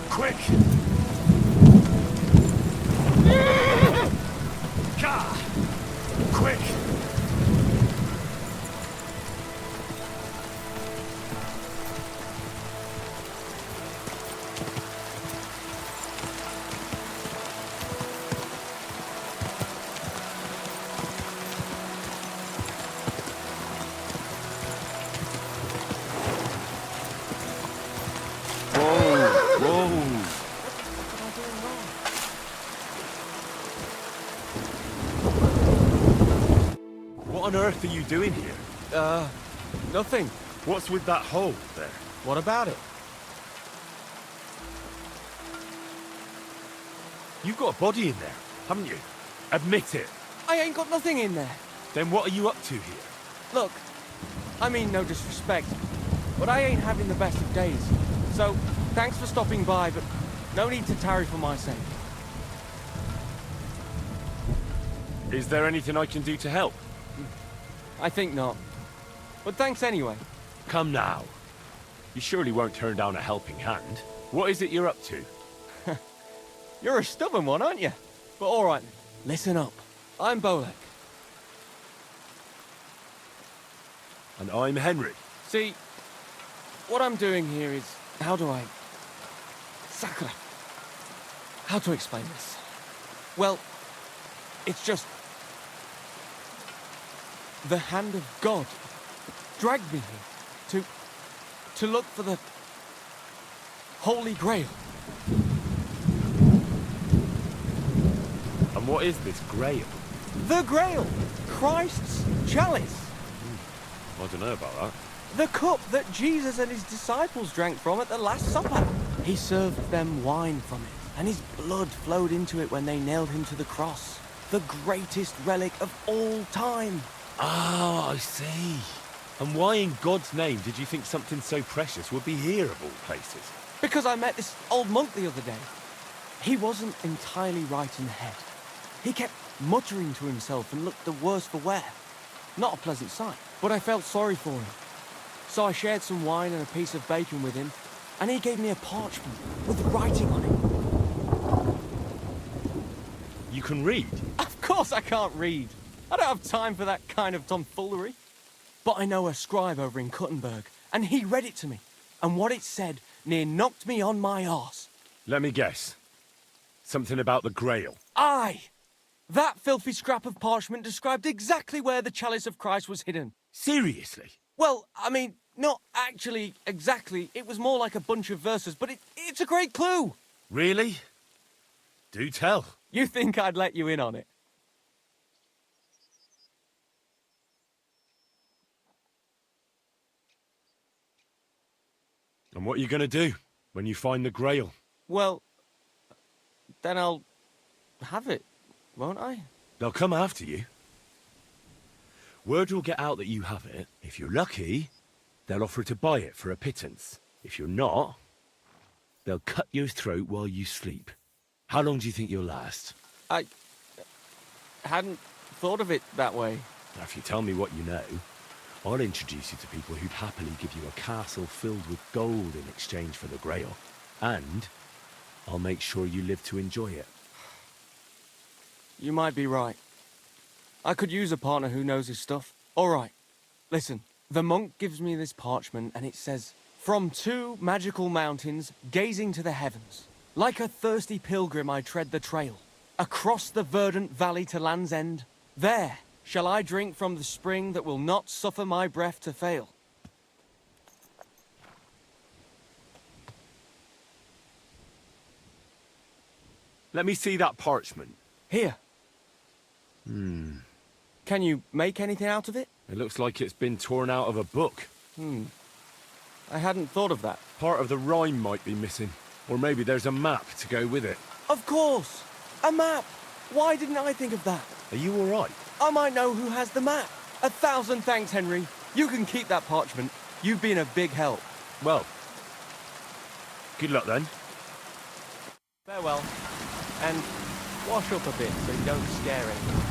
Quick! Gah! Quick! What on earth are you doing here? Nothing. What's with that hole there? What about it? You've got a body in there, haven't you? Admit it. I ain't got nothing in there. Then what are you up to here? Look, I mean no disrespect, but I ain't having the best of days. So, thanks for stopping by, but no need to tarry for my sake. Is there anything I can do to help? I think not. But thanks anyway. Come now. You surely won't turn down a helping hand. What is it you're up to? You're a stubborn one, aren't you? But alright, listen up. I'm Bolek. And I'm Henry. See, what I'm doing here is... How do I... Sakura. How to explain this? Well, it's just... The hand of God dragged me here to look for the Holy Grail. And what is this Grail? The Grail! Christ's chalice! I don't know about that. The cup that Jesus and his disciples drank from at the Last Supper. He served them wine from it, and his blood flowed into it when they nailed him to the cross. The greatest relic of all time. Ah, I see. And why in God's name did you think something so precious would be here of all places? Because I met this old monk the other day. He wasn't entirely right in the head. He kept muttering to himself and looked the worse for wear. Not a pleasant sight, but I felt sorry for him. So I shared some wine and a piece of bacon with him, and he gave me a parchment with writing on it. You can read? Of course I can't read. I don't have time for that kind of tomfoolery. But I know a scribe over in Kuttenberg, and he read it to me. And what it said near knocked me on my arse. Let me guess. Something about the Grail. Aye! That filthy scrap of parchment described exactly where the chalice of Christ was hidden. Seriously? Well, I mean, not actually exactly. It was more like a bunch of verses, but it's a great clue. Really? Do tell. You think I'd let you in on it? And what are you going to do when you find the Grail? Well, then I'll have it, won't I? They'll come after you. Word will get out that you have it. If you're lucky, they'll offer to buy it for a pittance. If you're not, they'll cut your throat while you sleep. How long do you think you'll last? I hadn't thought of it that way. Now, if you tell me what you know, I'll introduce you to people who'd happily give you a castle filled with gold in exchange for the Grail. And I'll make sure you live to enjoy it. You might be right. I could use a partner who knows his stuff. All right, listen. The monk gives me this parchment and it says, "From 2 magical mountains, gazing to the heavens. Like a thirsty pilgrim I tread the trail. Across the verdant valley to Land's End. There shall I drink from the spring that will not suffer my breath to fail." Let me see that parchment. Here. Can you make anything out of it? It looks like it's been torn out of a book. I hadn't thought of that. Part of the rhyme might be missing. Or maybe there's a map to go with it. Of course! A map! Why didn't I think of that? Are you all right? I might know who has the map. 1,000 thanks, Henry. You can keep that parchment. You've been a big help. Well, good luck then. Farewell. And wash up a bit so you don't scare anyone.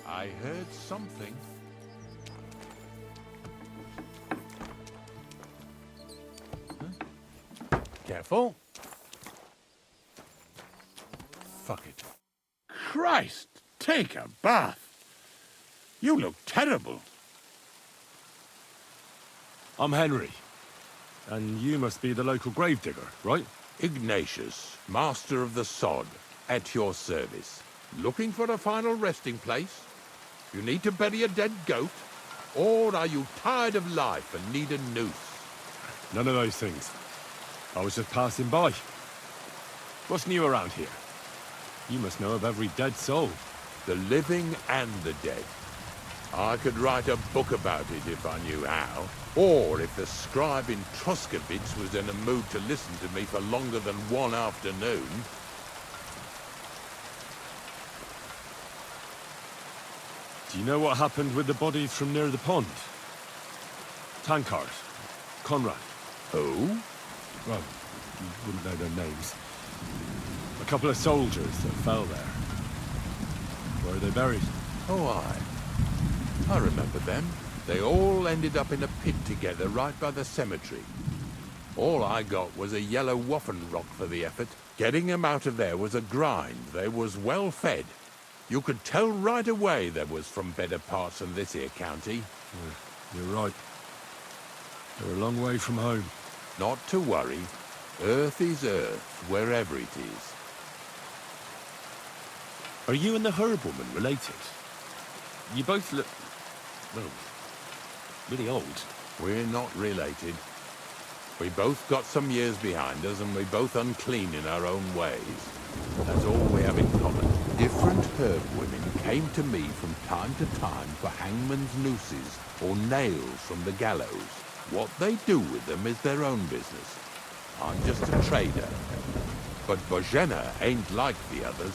I heard something. Careful. Fuck it. Christ, take a bath. You look terrible. I'm Henry. And you must be the local gravedigger, right? Ignatius, master of the sod, at your service. Looking for a final resting place? You need to bury a dead goat? Or are you tired of life and need a noose? None of those things. I was just passing by. What's new around here? You must know of every dead soul. The living and the dead. I could write a book about it if I knew how. Or if the scribe in Troskowitz was in a mood to listen to me for longer than one afternoon. Do you know what happened with the bodies from near the pond? Tankard, Conrad. Who? Well, you wouldn't know their names. A couple of soldiers that fell there. Where are they buried? Oh, I remember them. They all ended up in a pit together right by the cemetery. All I got was a yellow waffen rock for the effort. Getting them out of there was a grind. They was well fed. You could tell right away they was from better parts than this here county. You're right. They're a long way from home. Not to worry. Earth is earth, wherever it is. Are you and the herb woman related? You both look, well, really old. We're not related. We both got some years behind us, and we're both unclean in our own ways. That's all we have in common. Different herb women came to me from time to time for hangman's nooses or nails from the gallows. What they do with them is their own business. I'm just a trader. But Bozhena ain't like the others.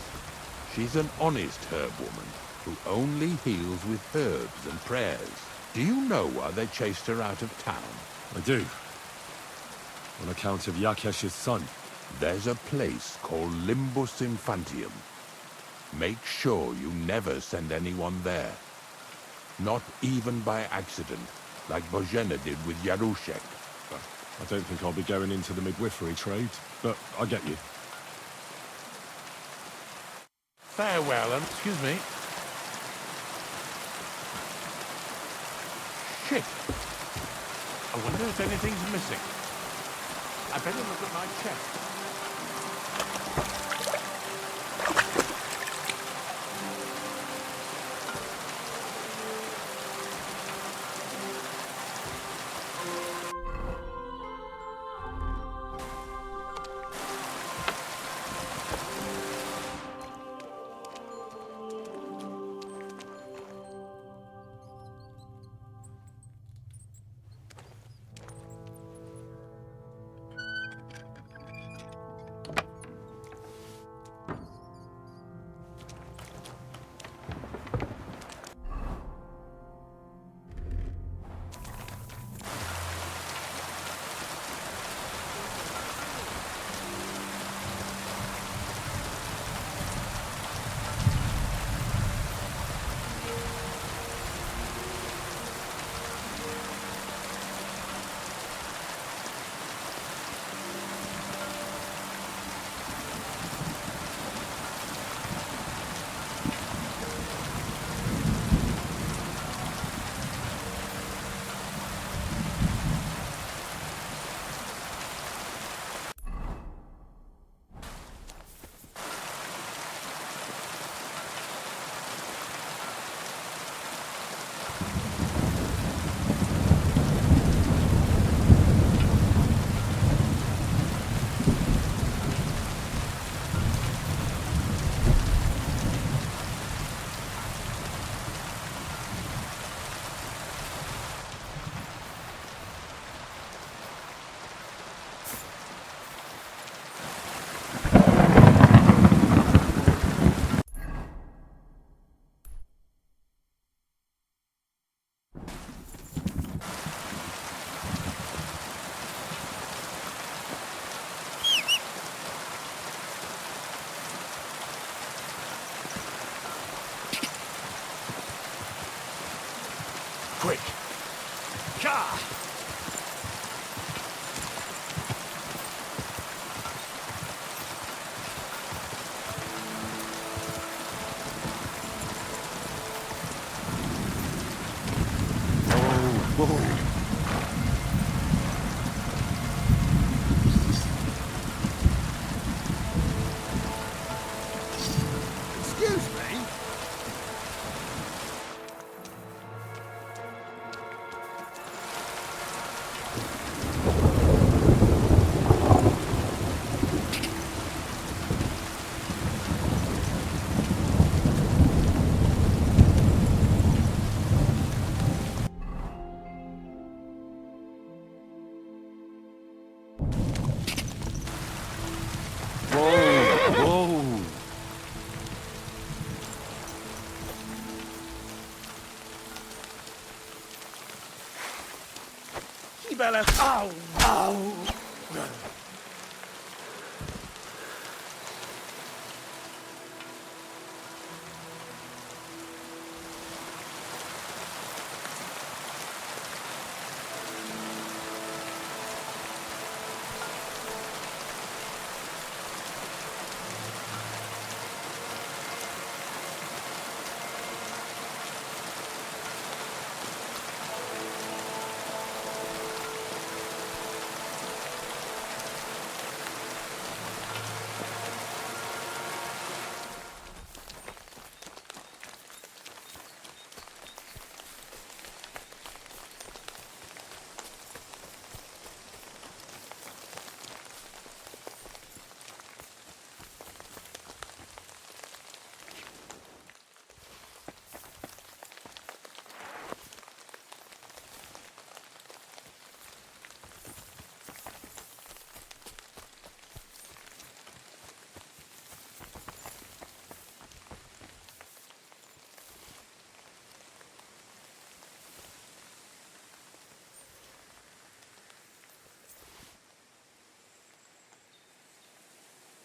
She's an honest herb woman. who only heals with herbs and prayers. Do you know why they chased her out of town? I do. On account of Yakesh's son. There's a place called Limbus Infantium. Make sure you never send anyone there. Not even by accident, like Bozhena did with Yarushek. I don't think I'll be going into the midwifery trade, but I get you. Farewell, and excuse me. Shit! I wonder if anything's missing. I better look at my chest. Quick! Ka! Whoa! Excuse me? Whoa! Kibele! Ow! Ow!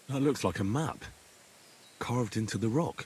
That looks like a map, carved into the rock.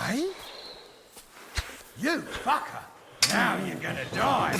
Eh? You fucker! Now you're gonna die!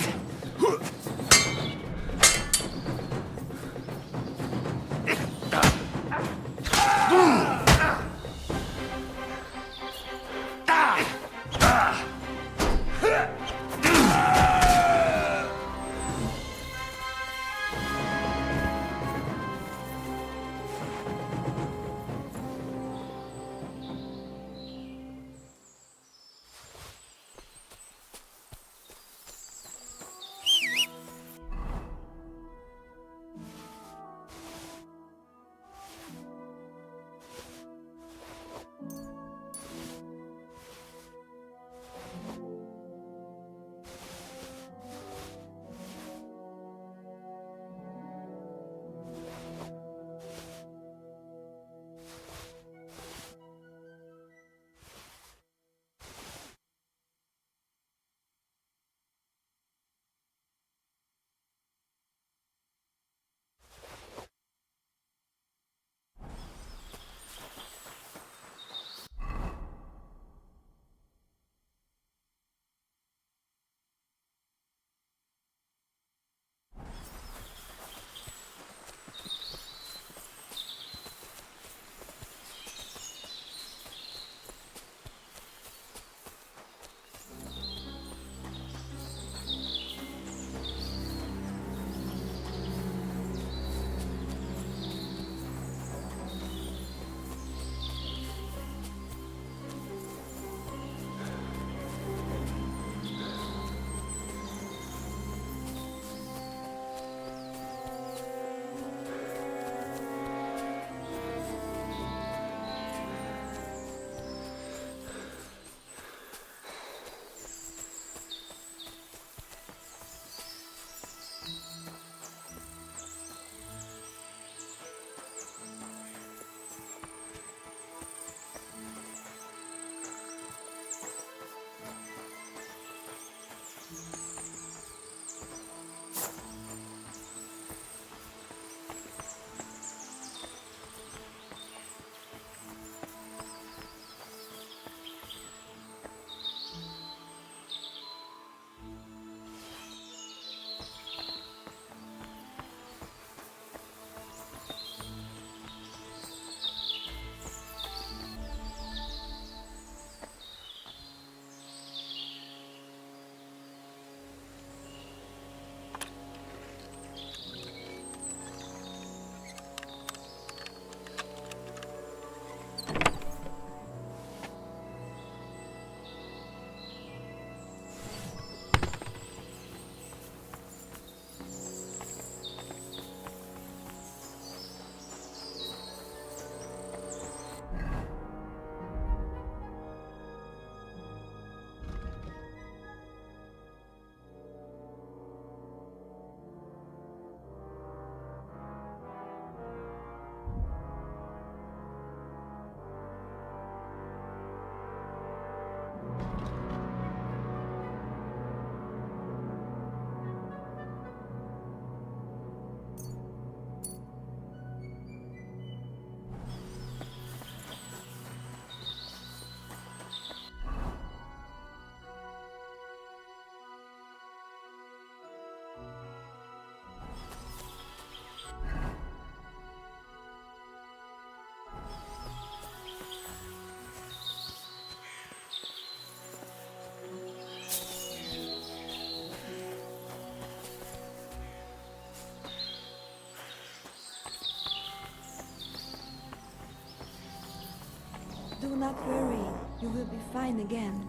Do not worry, you will be fine again.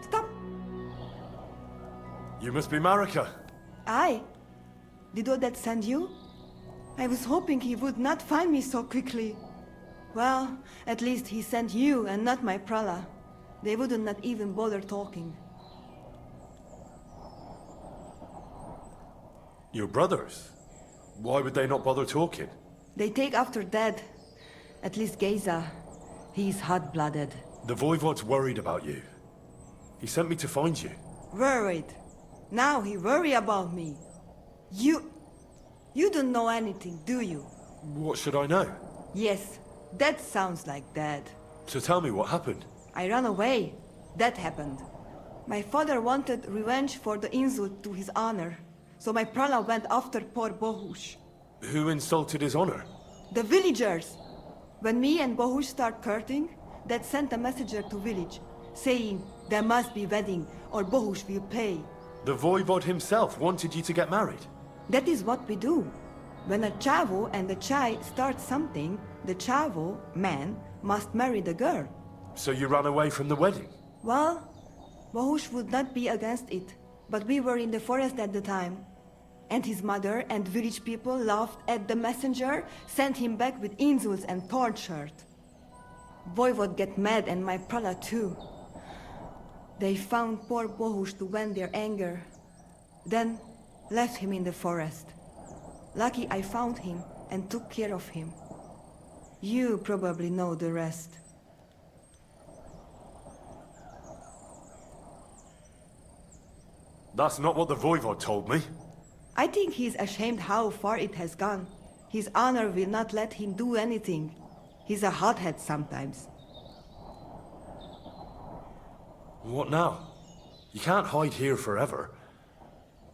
Stop! You must be Marika. I? Did Odette send you? I was hoping he would not find me so quickly. Well, at least he sent you and not my prala. They wouldn't not even bother talking. Your brothers? Why would they not bother talking? They take after Dad. At least Geza. He's hot-blooded. The Voivod's worried about you. He sent me to find you. Worried? Now he worry about me. You don't know anything, do you? What should I know? Yes, that sounds like Dad. So tell me what happened. I ran away. That happened. My father wanted revenge for the insult to his honor. So my prala went after poor Bohush. Who insulted his honor? The villagers! When me and Bohush start courting, Dad sent a messenger to village, saying there must be wedding or Bohush will pay. The Voivod himself wanted you to get married. That is what we do. When a chavo and a chai start something, the chavo, man, must marry the girl. So you ran away from the wedding? Well, Bohush would not be against it, but we were in the forest at the time. And his mother and village people laughed at the messenger, sent him back with insults and tortured. Voivod get mad and my prala too. They found poor Bohush to vent their anger. Then left him in the forest. Lucky I found him and took care of him. You probably know the rest. That's not what the Voivod told me. I think he's ashamed how far it has gone. His honor will not let him do anything. He's a hothead sometimes. What now? You can't hide here forever.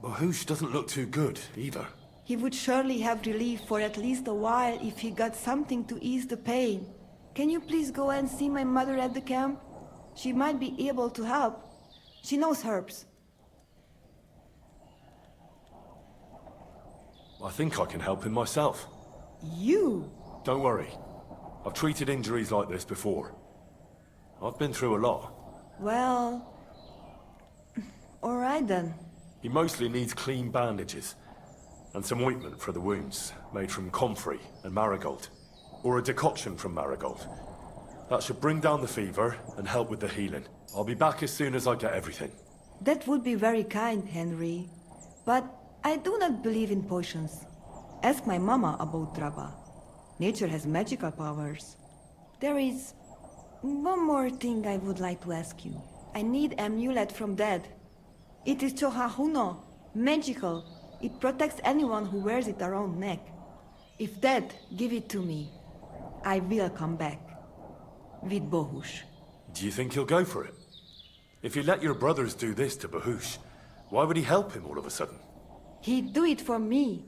Bohush doesn't look too good, either. He would surely have relief for at least a while if he got something to ease the pain. Can you please go and see my mother at the camp? She might be able to help. She knows herbs. I think I can help him myself. You? Don't worry. I've treated injuries like this before. I've been through a lot. Well... all right then. He mostly needs clean bandages. And some ointment for the wounds, made from comfrey and marigold. Or a decoction from marigold. That should bring down the fever and help with the healing. I'll be back as soon as I get everything. That would be very kind, Henry. But I do not believe in potions. Ask my mama about Draba. Nature has magical powers. There is one more thing I would like to ask you. I need amulet from Dad. It is Chohahuno, magical. It protects anyone who wears it around neck. If Dad give it to me, I will come back. With Bohush. Do you think he'll go for it? If you let your brothers do this to Bohush, why would he help him all of a sudden? He'd do it for me.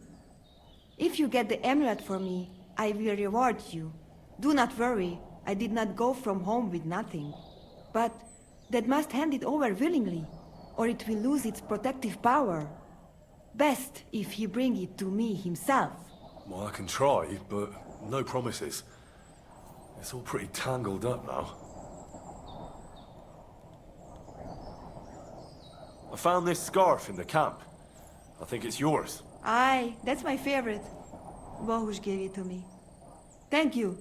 If you get the amulet for me, I will reward you. Do not worry, I did not go from home with nothing. But Dad must hand it over willingly, or it will lose its protective power. Best if he bring it to me himself. Well, I can try, but no promises. It's all pretty tangled up now. I found this scarf in the camp. I think it's yours. Aye, that's my favorite. Bohush gave it to me. Thank you.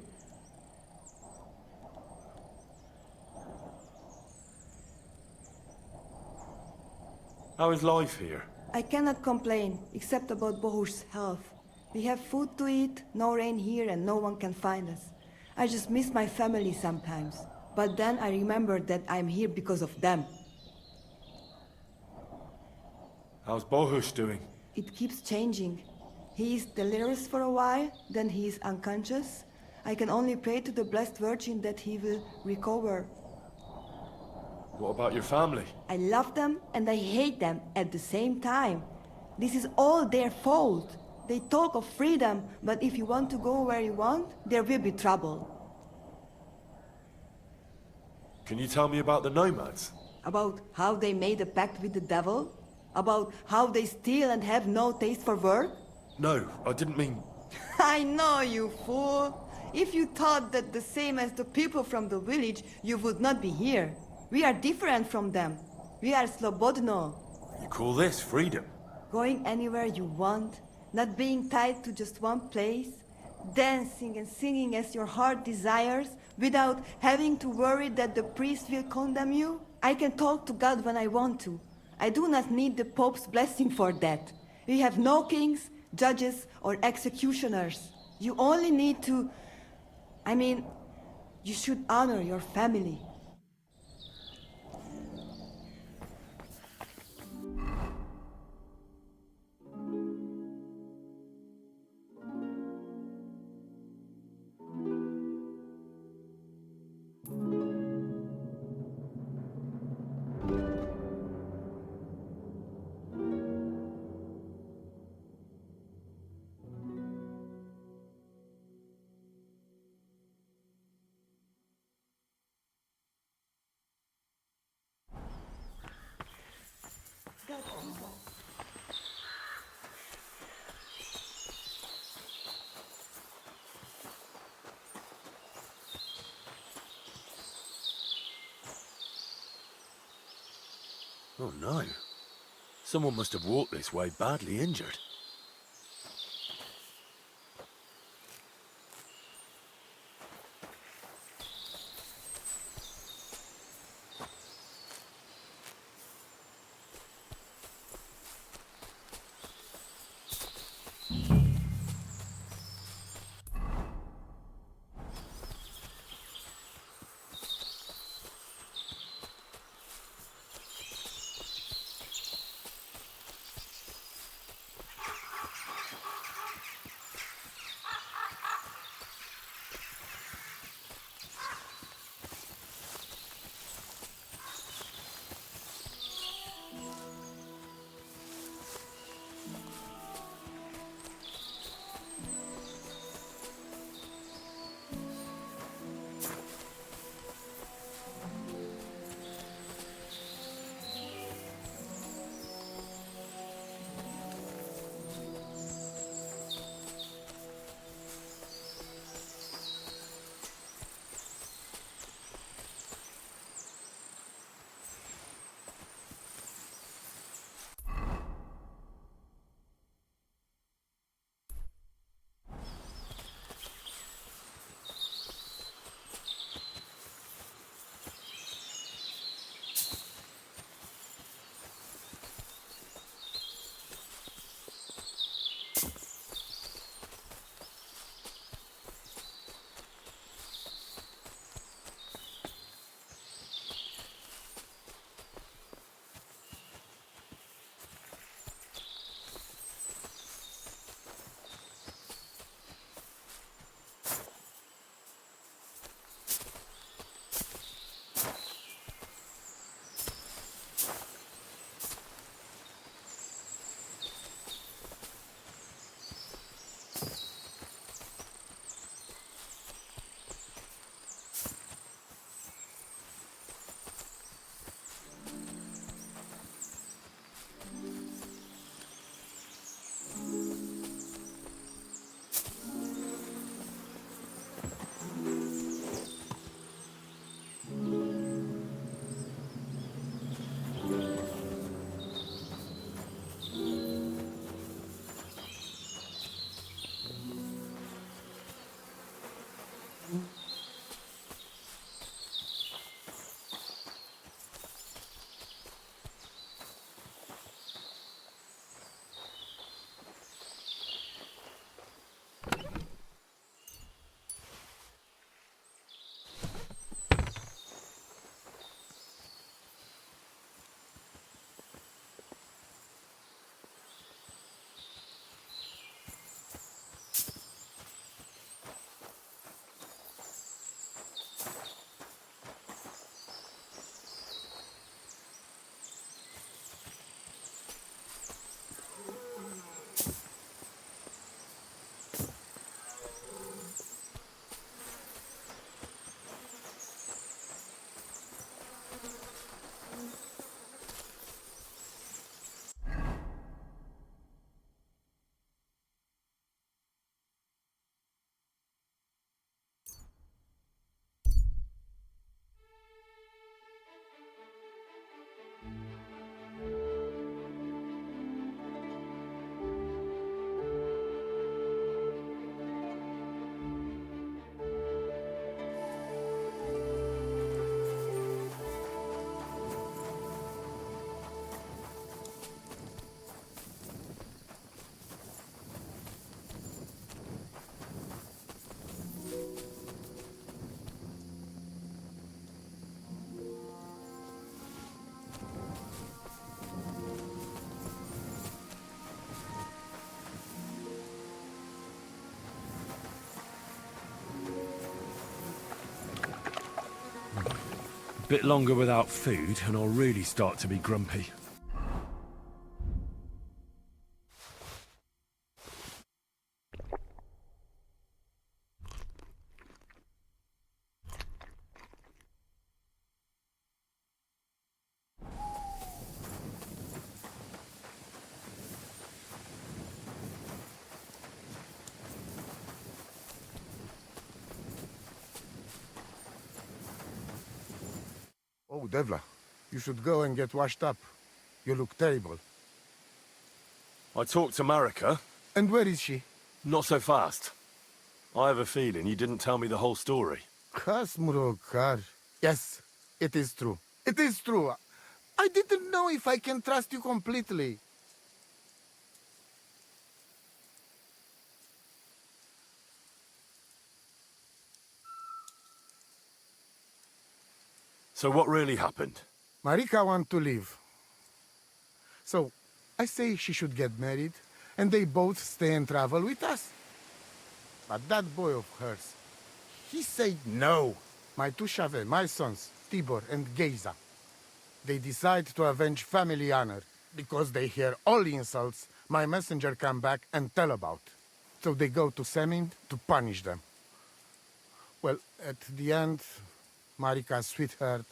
How is life here? I cannot complain, except about Bohush's health. We have food to eat, no rain here, and no one can find us. I just miss my family sometimes. But then I remember that I'm here because of them. How's Bohush doing? It keeps changing. He is delirious for a while, then he is unconscious. I can only pray to the Blessed Virgin that he will recover. What about your family? I love them and I hate them at the same time. This is all their fault. They talk of freedom, but if you want to go where you want, there will be trouble. Can you tell me about the Nomads? About how they made a pact with the devil? About how they steal and have no taste for work? No, I didn't mean... I know, you fool! If you thought that the same as the people from the village, you would not be here. We are different from them. We are Slobodno. You call this freedom? Going anywhere you want, not being tied to just one place, dancing and singing as your heart desires, without having to worry that the priest will condemn you. I can talk to God when I want to. I do not need the Pope's blessing for that. We have no kings, judges, or executioners. You only need to... I mean, you should honor your family. Oh no. Someone must have walked this way badly injured. Bit longer without food, and I'll really start to be grumpy. Oh, Devla, you should go and get washed up. You look terrible. I talked to Marika. And where is she? Not so fast. I have a feeling you didn't tell me the whole story. Kasmurokar. Yes, it is true. It is true. I didn't know if I can trust you completely. So what really happened? Marika wants to leave. So, I say she should get married, and they both stay and travel with us. But that boy of hers, he said no. My two Chave, my sons, Tibor and Geza, they decide to avenge family honor, because they hear all insults my messenger come back and tell about. So they go to Semin to punish them. Well, at the end, Marika's sweetheart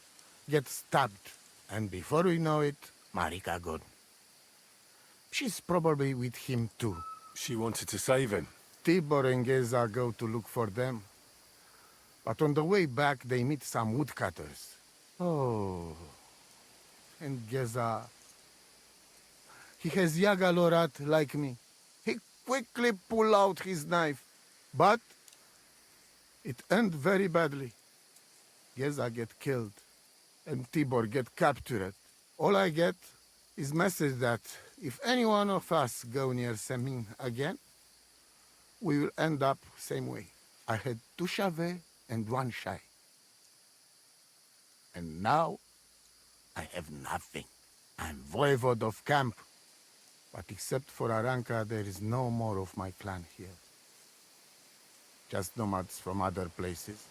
gets stabbed. And before we know it, Marika gone. She's probably with him too. She wanted to save him. Tibor and Geza go to look for them. But on the way back, they meet some woodcutters. Oh. And Geza... He has Yaga Lorat like me. He quickly pull out his knife. But... it end very badly. Geza get killed. And Tibor get captured. All I get is message that if any one of us go near Semin again, we will end up same way. I had 2 Chave and 1 Shai. And now, I have nothing. I'm voivode of camp. But except for Aranka, there is no more of my clan here. Just nomads from other places.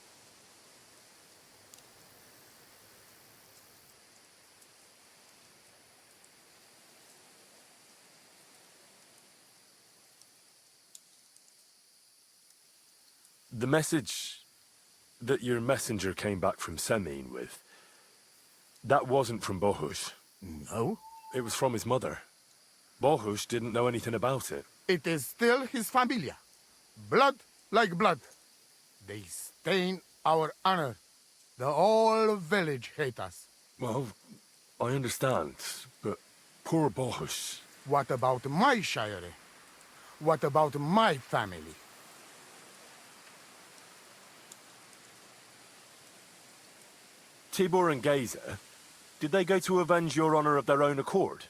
The message that your messenger came back from Semin with, that wasn't from Bohush. No? It was from his mother. Bohush didn't know anything about it. It is still his familia. Blood like blood. They stain our honor. The whole village hate us. Well, I understand, but poor Bohush. What about my shire? What about my family? Tibor and Geza, did they go to avenge your honor of their own accord?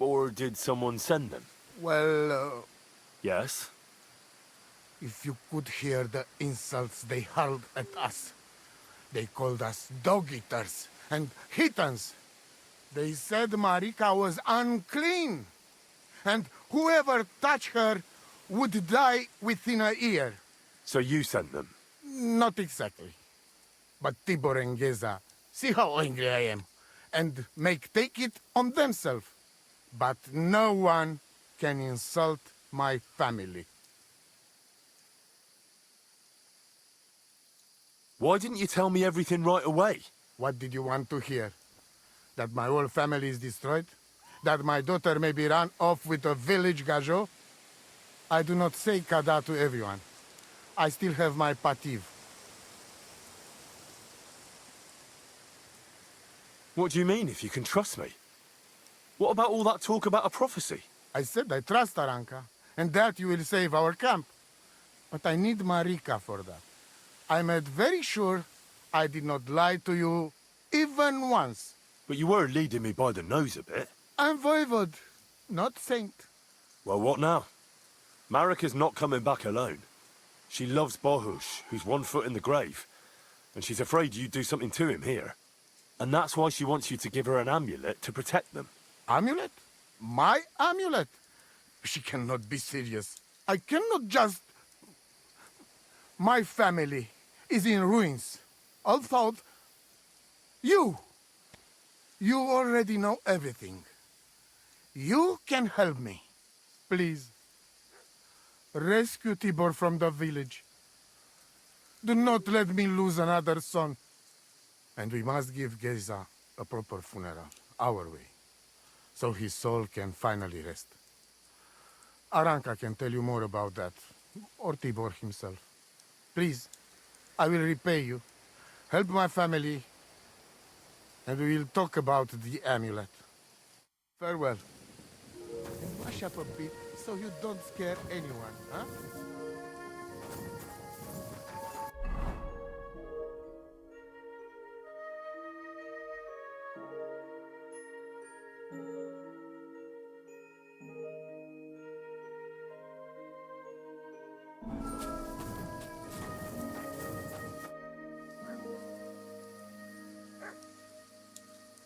Or did someone send them? Well, Yes? if you could hear the insults they hurled at us. They called us dog-eaters and heathens. They said Marika was unclean. And whoever touched her would die within a year. So you sent them? Not exactly. But Tibor and Geza, see how angry I am, and take it on themselves. But no one can insult my family. Why didn't you tell me everything right away? What did you want to hear? That my whole family is destroyed? That my daughter may be run off with a village gajo? I do not say kada to everyone. I still have my pativ. What do you mean, if you can trust me? What about all that talk about a prophecy? I said I trust Aranka, and that you will save our camp. But I need Marika for that. I made very sure I did not lie to you even once. But you were leading me by the nose a bit. I'm voivode, not saint. Well, what now? Marika's not coming back alone. She loves Bohush, who's 1 foot in the grave. And she's afraid you'd do something to him here. And that's why she wants you to give her an amulet to protect them. Amulet? My amulet? She cannot be serious. I cannot just... My family is in ruins. All thought You! You already know everything. You can help me. Please. Rescue Tibor from the village. Do not let me lose another son. And we must give Geza a proper funeral, our way, so his soul can finally rest. Aranka can tell you more about that, or Tibor himself. Please, I will repay you. Help my family, and we will talk about the amulet. Farewell. And mash up a bit so you don't scare anyone, huh?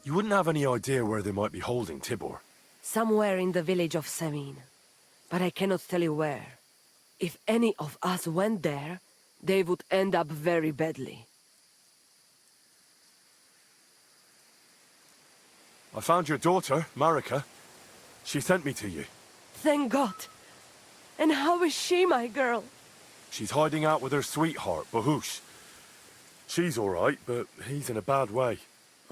You wouldn't have any idea where they might be holding Tibor? Somewhere in the village of Semin. But I cannot tell you where. If any of us went there, they would end up very badly. I found your daughter, Marika. She sent me to you. Thank God. And how is she, my girl? She's hiding out with her sweetheart, Bahush. She's all right, but he's in a bad way.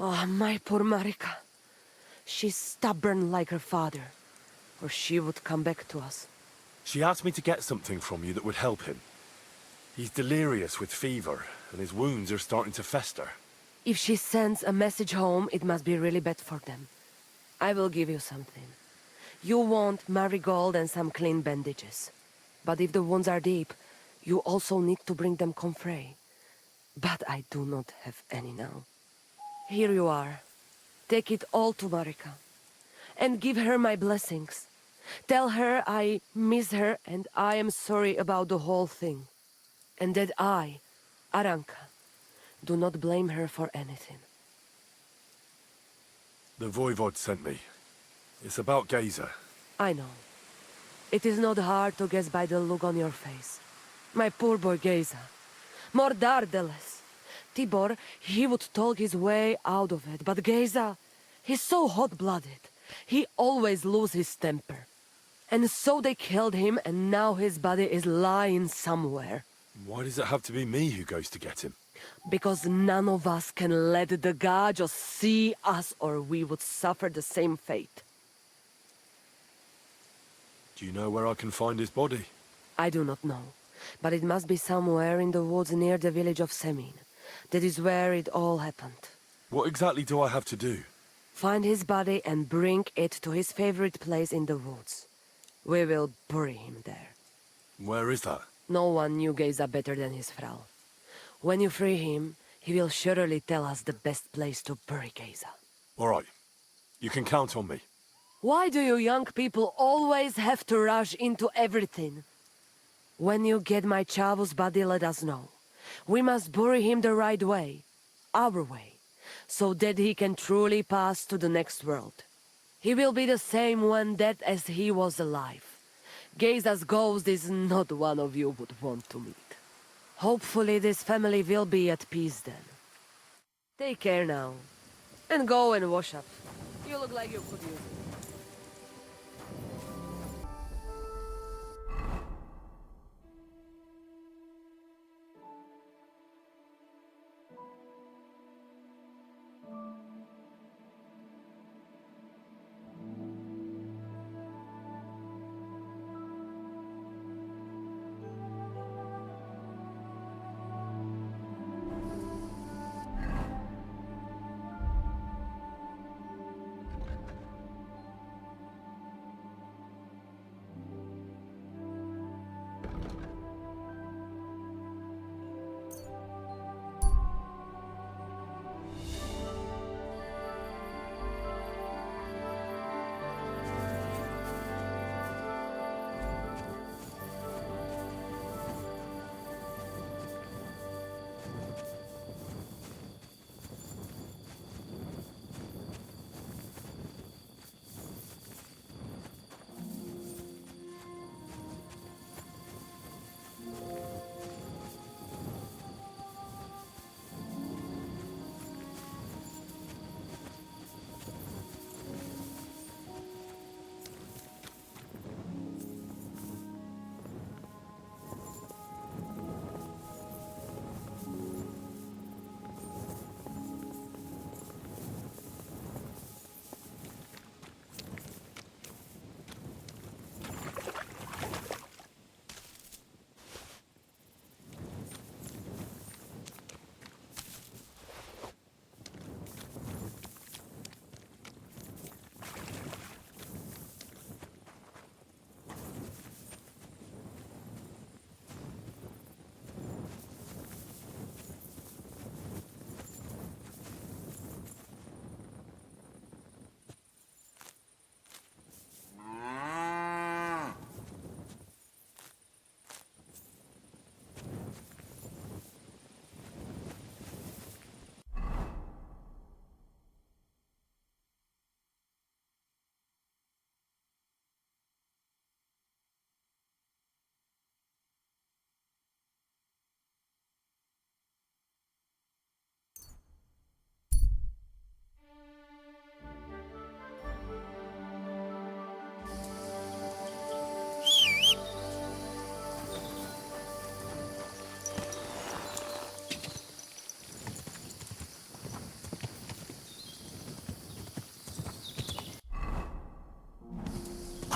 Oh, my poor Marika. She's stubborn like her father, or she would come back to us. She asked me to get something from you that would help him. He's delirious with fever, and his wounds are starting to fester. If she sends a message home, it must be really bad for them. I will give you something. You want marigold and some clean bandages. But if the wounds are deep, you also need to bring them comfrey. But I do not have any now. Here you are. Take it all to Marika. And give her my blessings. Tell her I miss her and I am sorry about the whole thing. And that I, Aranka, do not blame her for anything. The Voivod sent me. It's about Geza. I know. It is not hard to guess by the look on your face. My poor boy Geza. Mordardeles. Tibor, he would talk his way out of it, but Geza, he's so hot-blooded. He always loses his temper. And so they killed him, and now his body is lying somewhere. Why does it have to be me who goes to get him? Because none of us can let the Gajos see us, or we would suffer the same fate. Do you know where I can find his body? I do not know, but it must be somewhere in the woods near the village of Semin. That is where it all happened. What exactly do I have to do? Find his body and bring it to his favorite place in the woods. We will bury him there. Where is that? No one knew Geza better than his Frau. When you free him, he will surely tell us the best place to bury Geza. All right. You can count on me. Why do you young people always have to rush into everything? When you get my Chavus body, let us know. We must bury him the right way. Our way. So that he can truly pass to the next world. He will be the same when dead as he was alive. Geza's ghost is not one of you would want to meet. Hopefully this family will be at peace then. Take care now. And go and wash up. You look like you could use it.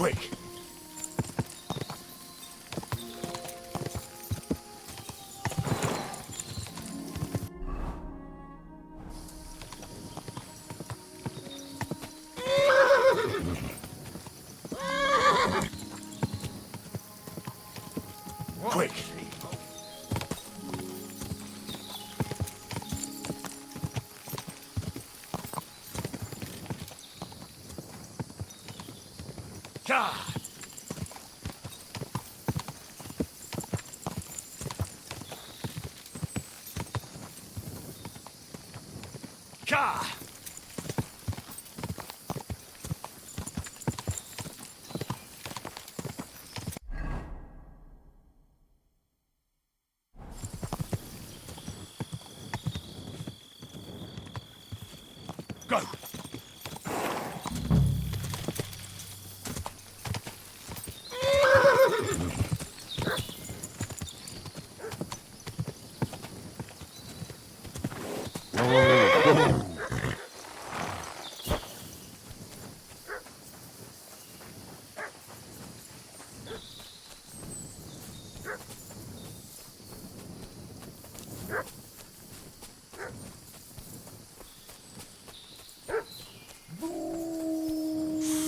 Quick! Quick! Ka! Ka! Go!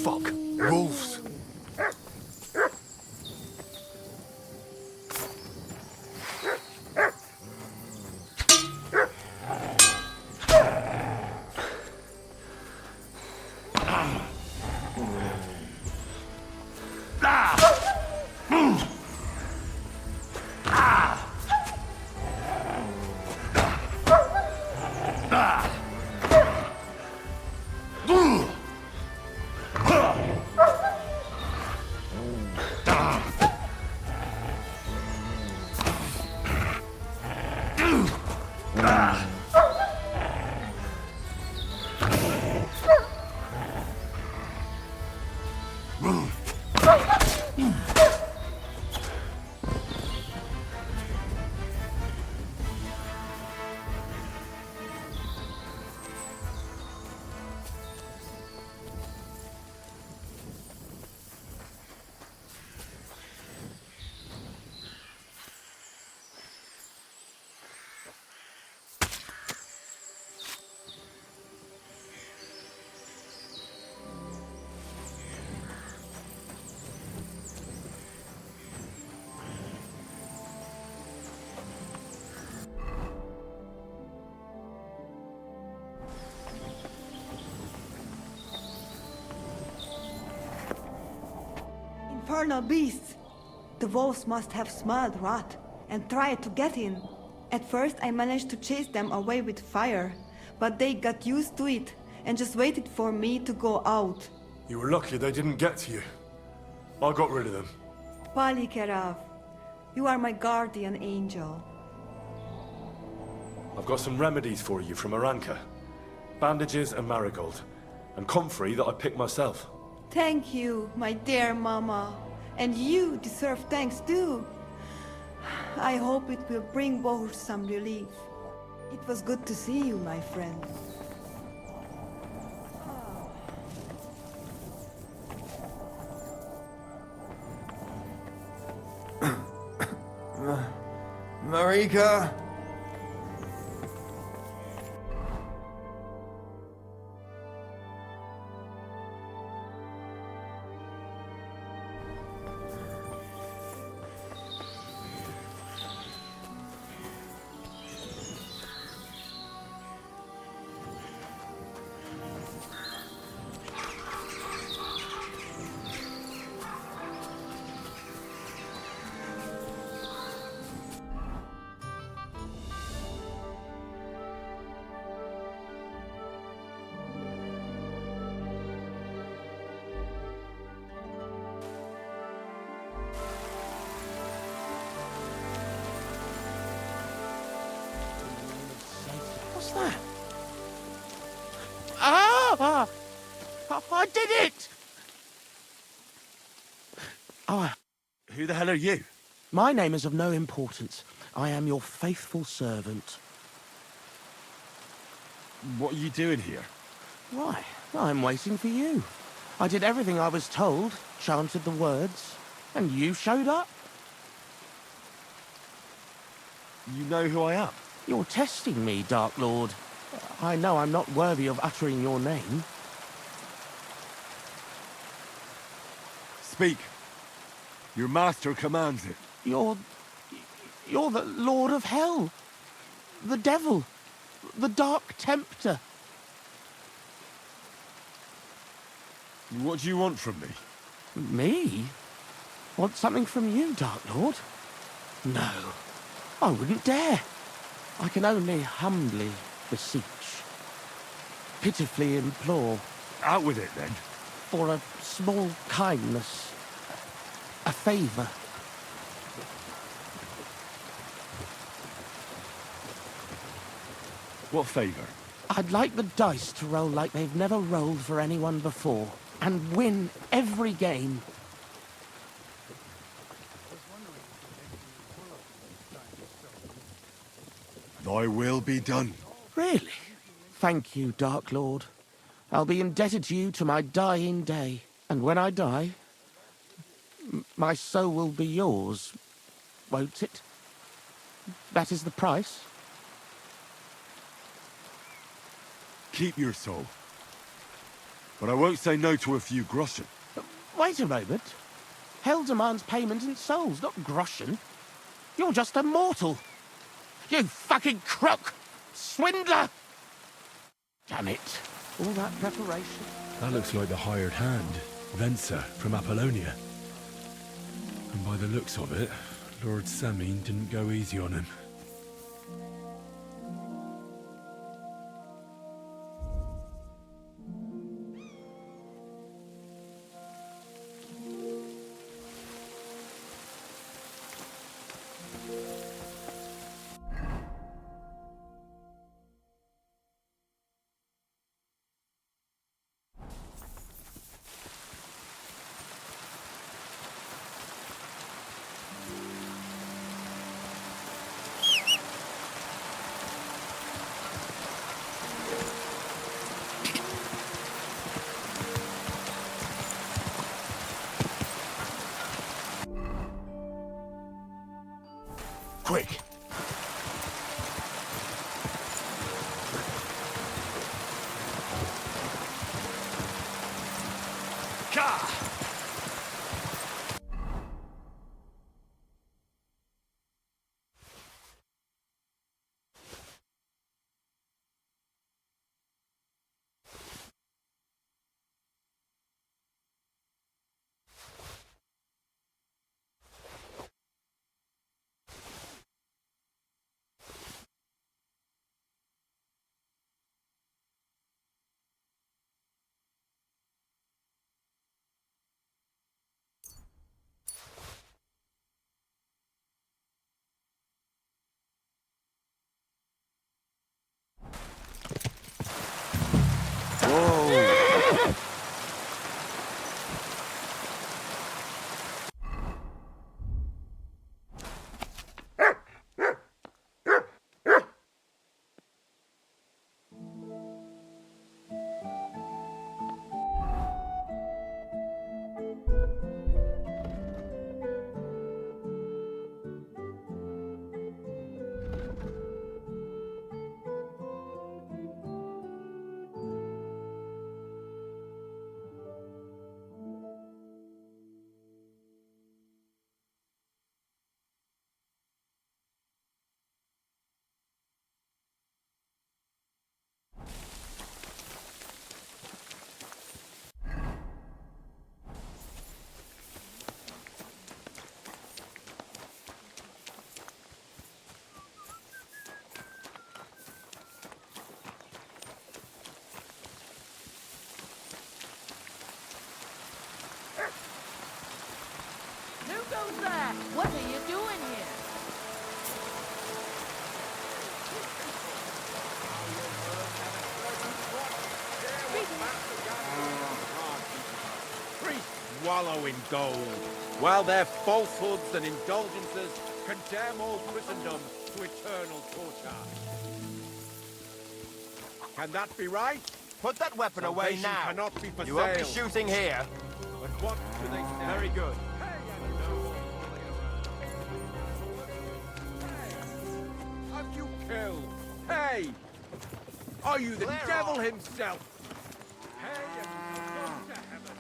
Fuck! Wolves! Infernal beasts! The wolves must have smelled rot and tried to get in. At first I managed to chase them away with fire, but they got used to it and just waited for me to go out. You were lucky they didn't get to you. I got rid of them. Palikerav, you are my guardian angel. I've got some remedies for you from Aranka. Bandages and marigold. And comfrey that I picked myself. Thank you, my dear mama. And you deserve thanks too. I hope it will bring Bohush some relief. It was good to see you, my friend. Marika! What's that? Ah! I did it! Oh, Who the hell are you? my name is of no importance. I am your faithful servant. What are you doing here? Why? I'm waiting for you. I did everything I was told, chanted the words, and you showed up. You know who I am? You're testing me, Dark Lord. I know I'm not worthy of uttering your name. Speak. Your master commands it. You're the Lord of Hell. The Devil. The Dark Tempter. What do you want from me? Me? Want something from you, Dark Lord? No, I wouldn't dare. I can only humbly beseech, pitifully implore. Out with it, then. For a small kindness, a favour. What favour? I'd like the dice to roll like they've never rolled for anyone before, and win every game. Thy will be done. Really? Thank you, Dark Lord. I'll be indebted to you to my dying day. And when I die, my soul will be yours, won't it? That is the price? Keep your soul. But I won't say no to a few groschen. Wait a moment. Hell demands payment in souls, not groschen. You're just a mortal. You fucking crook! Swindler! Damn it. All that preparation. That looks like the hired hand, Venser from Apollonia. And by the looks of it, Lord Samine didn't go easy on him. Quick! Who goes there? What are you doing here? Priests wallow in gold, while their falsehoods and indulgences condemn all Christendom to eternal torture. Can that be right? Put that weapon away Salvation now. cannot be for You won't be sale. shooting here. But what do they say? Very good. Have you killed? Hey! Are you the devil himself? Hey, and come to heaven.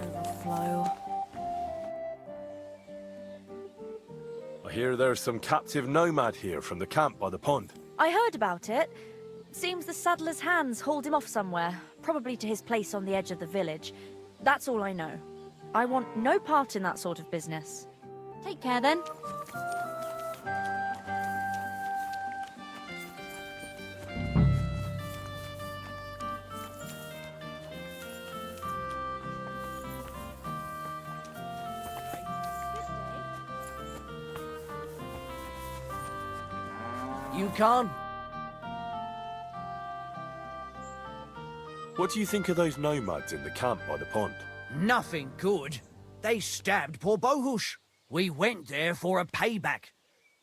Overflow. I hear there's some captive nomad here from the camp by the pond. I heard about it. Seems the saddler's hands hauled him off somewhere, probably to his place on the edge of the village. That's all I know. I want no part in that sort of business. Take care then. You can't. What do you think of those nomads in the camp by the pond? Nothing good. They stabbed poor Bohush. We went there for a payback.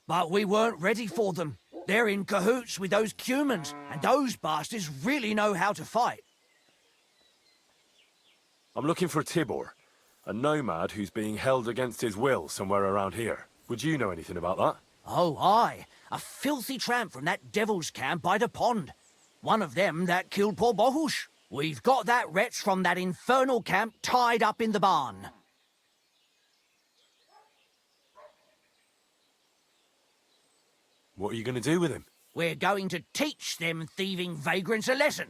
But we weren't ready for them. They're in cahoots with those Cumans, and those bastards really know how to fight. I'm looking for Tibor, a nomad who's being held against his will somewhere around here. Would you know anything about that? Oh, aye. A filthy tramp from that devil's camp by the pond. One of them that killed poor Bohush. We've got that wretch from that infernal camp tied up in the barn. What are you going to do with him? We're going to teach them thieving vagrants a lesson.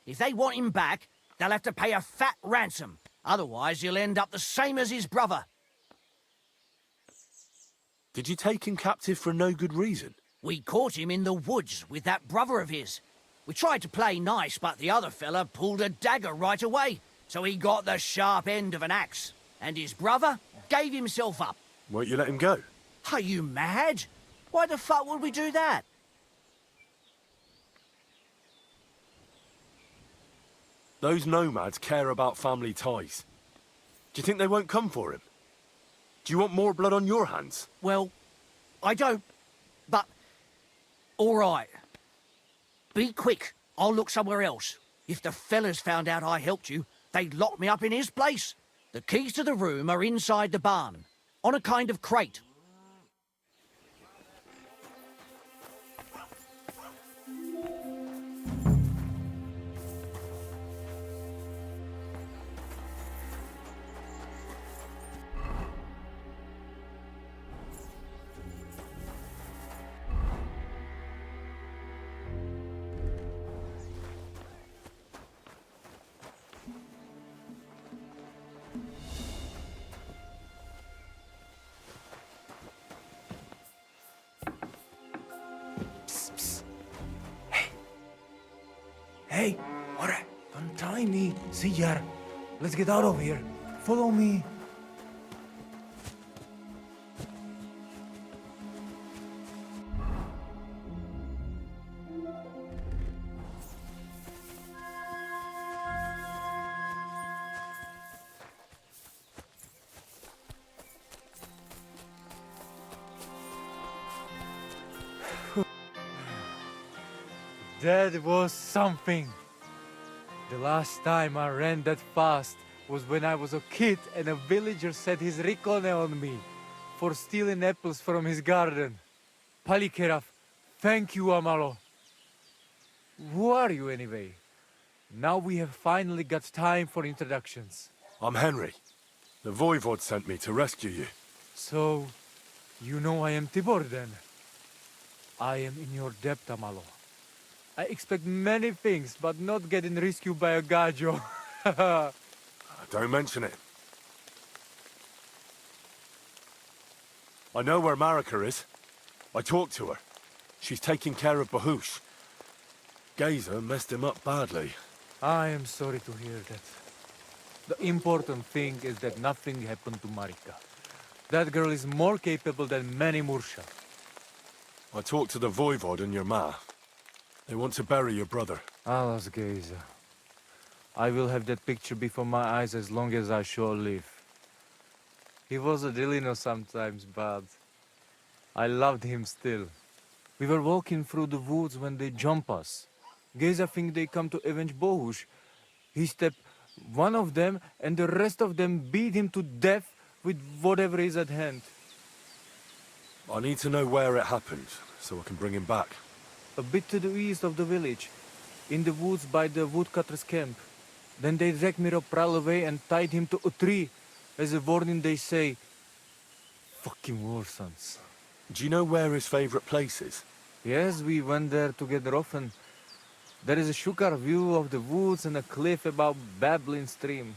If they want him back, they'll have to pay a fat ransom. Otherwise, he'll end up the same as his brother. Did you take him captive for no good reason? We caught him in the woods with that brother of his. We tried to play nice, but the other fella pulled a dagger right away, so he got the sharp end of an axe. And his brother gave himself up. Won't you let him go? Are you mad? Why the fuck would we do that? Those nomads care about family ties. Do you think they won't come for him? Do you want more blood on your hands? Well, I don't, but... all right. Be quick. I'll look somewhere else. If the fellas found out I helped you, they'd lock me up in his place. The keys to the room are inside the barn, on a kind of crate. Hey, ora, don't tie me. Sijar, let's get out of here. Follow me. That was something. The last time I ran that fast was when I was a kid and a villager set his ricone on me for stealing apples from his garden. Palikeraf, thank you, Amalo. Who are you anyway? Now we have finally got time for introductions. I'm Henry. The Voivod sent me to rescue you. So, you know I am Tibor then? I am in your debt, Amalo. I expect many things, but not getting rescued by a gajo. Don't mention it. I know where Marika is. I talked to her. She's taking care of Bahush. Gazer messed him up badly. I am sorry to hear that. The important thing is that nothing happened to Marika. That girl is more capable than many Mursha. I talked to the Voivod and your ma. They want to bury your brother. Alas, Geyser. I will have that picture before my eyes as long as I shall live. He was a Delino sometimes, but I loved him still. We were walking through the woods when they jump us. Geyser think they come to avenge Bohush. He stepped one of them, and the rest of them beat him to death with whatever is at hand. I need to know where it happened, so I can bring him back. A bit to the east of the village, in the woods by the woodcutter's camp. Then they dragged Miroprail away and tied him to a tree. As a warning, they say, fucking war sons. Do you know where his favorite place is? Yes, we went there together often. There is a shukar view of the woods and a cliff above babbling stream.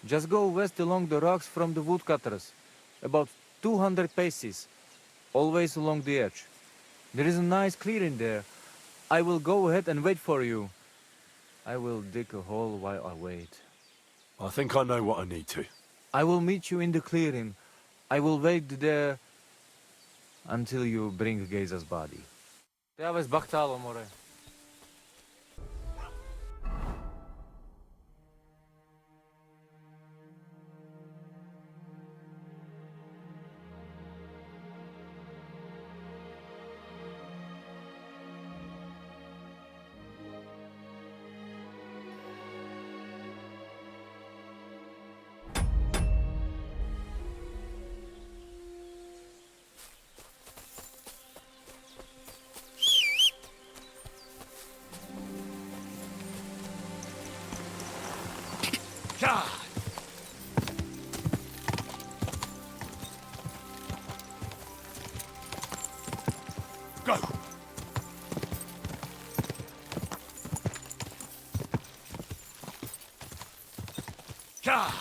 Just go west along the rocks from the woodcutters. About 200 paces. Always along the edge. There is a nice clearing there. I will go ahead and wait for you. I will dig a hole while I wait. I think I know what I need to. I will meet you in the clearing. I will wait there until you bring Geyser's body. Te aveți bactalo, more. Go! Charge!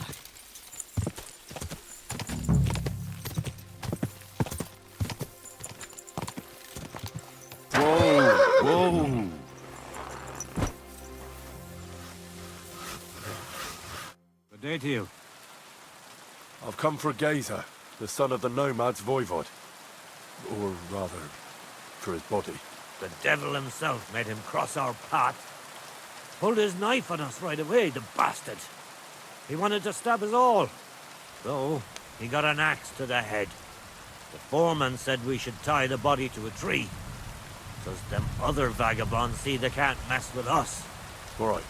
Whoa! Whoa! Good day to you. I've come for Geyser, the son of the Nomad's voivod. Or rather, for his body. The devil himself made him cross our path. Pulled his knife on us right away, the bastard. He wanted to stab us all. So, he got an axe to the head. The foreman said we should tie the body to a tree. So's them other vagabonds see they can't mess with us. All right.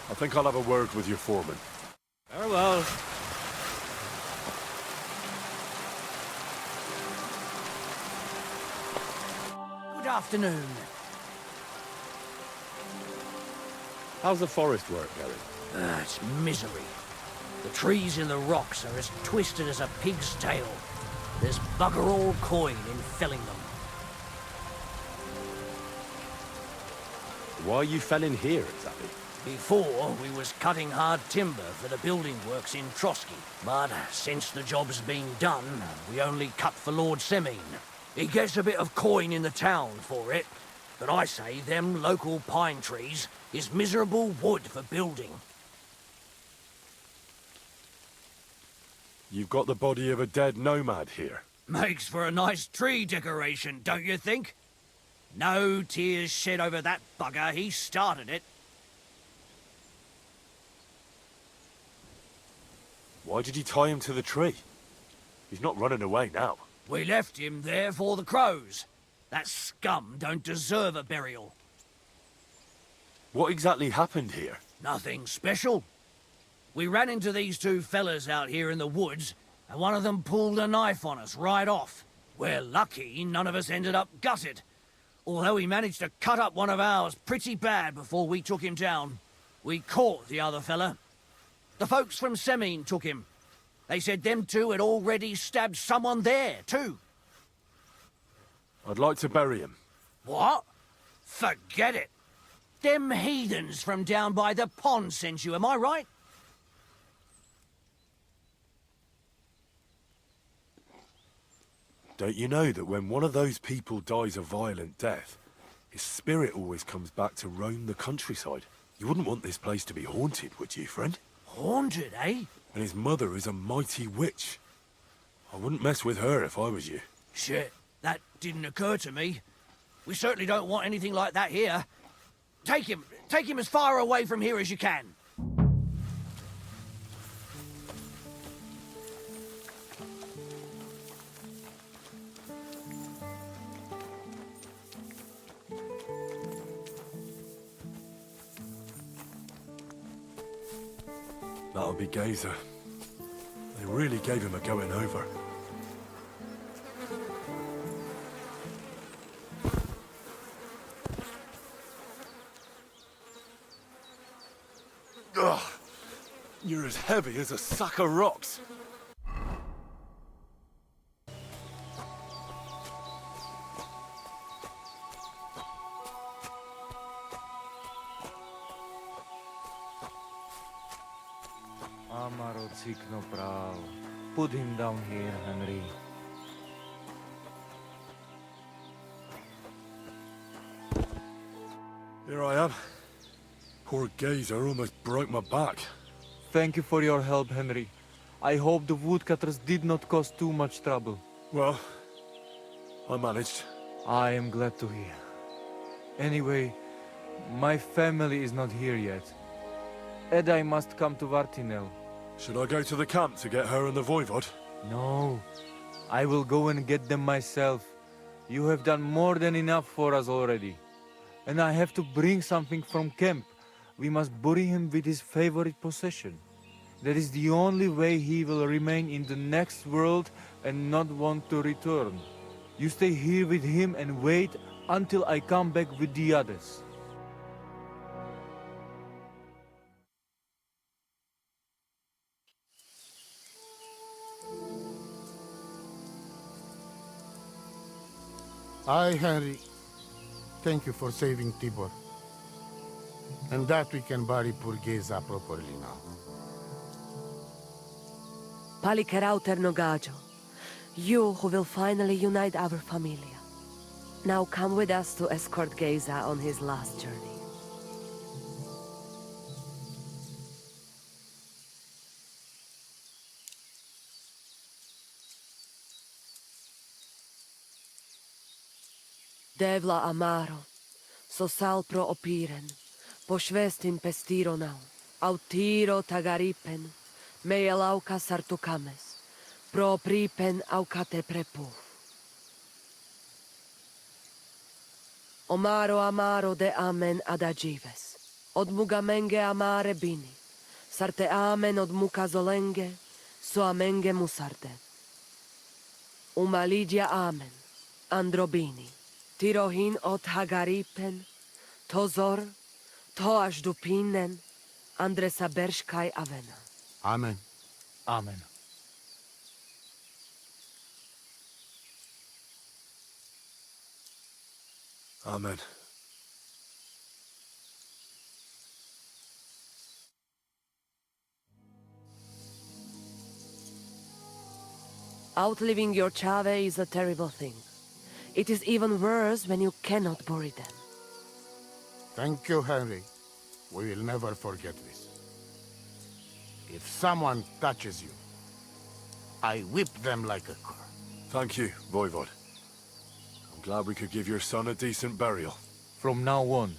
I think I'll have a word with your foreman. Very well. Good afternoon. How's the forest work going? It's misery. The trees in the rocks are as twisted as a pig's tail. There's bugger all coin in felling them. Why are you felling here exactly? Before, we was cutting hard timber for the building works in Trotsky. But since the job's been done, we only cut for Lord Semine. He gets a bit of coin in the town for it, but I say them local pine trees is miserable wood for building. You've got the body of a dead nomad here. Makes for a nice tree decoration, don't you think? No tears shed over that bugger, he started it. Why did you tie him to the tree? He's not running away now. We left him there for the crows. That scum don't deserve a burial. What exactly happened here? Nothing special. We ran into these two fellas out here in the woods, and one of them pulled a knife on us right off. We're lucky none of us ended up gutted, although he managed to cut up one of ours pretty bad before we took him down. We caught the other fella. The folks from Semine took him. They said them two had already stabbed someone there, too. I'd like to bury him. What? Forget it. Them heathens from down by the pond sent you, am I right? Don't you know that when one of those people dies a violent death, his spirit always comes back to roam the countryside? You wouldn't want this place to be haunted, would you, friend? Haunted, eh? And his mother is a mighty witch. I wouldn't mess with her if I was you. Shit, that didn't occur to me. We certainly don't want anything like that here. Take him Take him as far away from here as you can. That'll be Gazer. They really gave him a going over. Ugh! You're as heavy as a sack of rocks. Amaro Cikno Prav. Put him down here, Henry. Here I am. Poor Gazer almost broke my back. Thank you for your help, Henry. I hope the woodcutters did not cause too much trouble. Well, I managed. I am glad to hear. Anyway, my family is not here yet. Edai must come to Vartinel. Should I go to the camp to get her and the Voivod? No. I will go and get them myself. You have done more than enough for us already. And I have to bring something from camp. We must bury him with his favorite possession. That is the only way he will remain in the next world and not want to return. You stay here with him and wait until I come back with the others. Aye, Henry. Thank you for saving Tibor. And that we can bury poor Geza properly now. Palikerau Ternogajo, you who will finally unite our familia. Now come with us to escort Geza on his last journey. Devla amaro, sosal pro opiren, pošvestin pestironau, autiro tagaripen, mejelauka sartukames, pro pripen aukate prepu. Omaro amaro de amen adagives, od mugamenge amare bini, sarte amen od muka zolenge, so amenge musarde. Umalidia amen, androbini. Tirohin od Hagaripen, Tozor, Toaš Dupinen, Andresa Berškaj Avena. Amen. Amen. Amen. Outliving your chave is a terrible thing. It is even worse when you cannot bury them. Thank you, Henry. We will never forget this. If someone touches you, I whip them like a cur. Thank you, Voivod. I'm glad we could give your son a decent burial. From now on,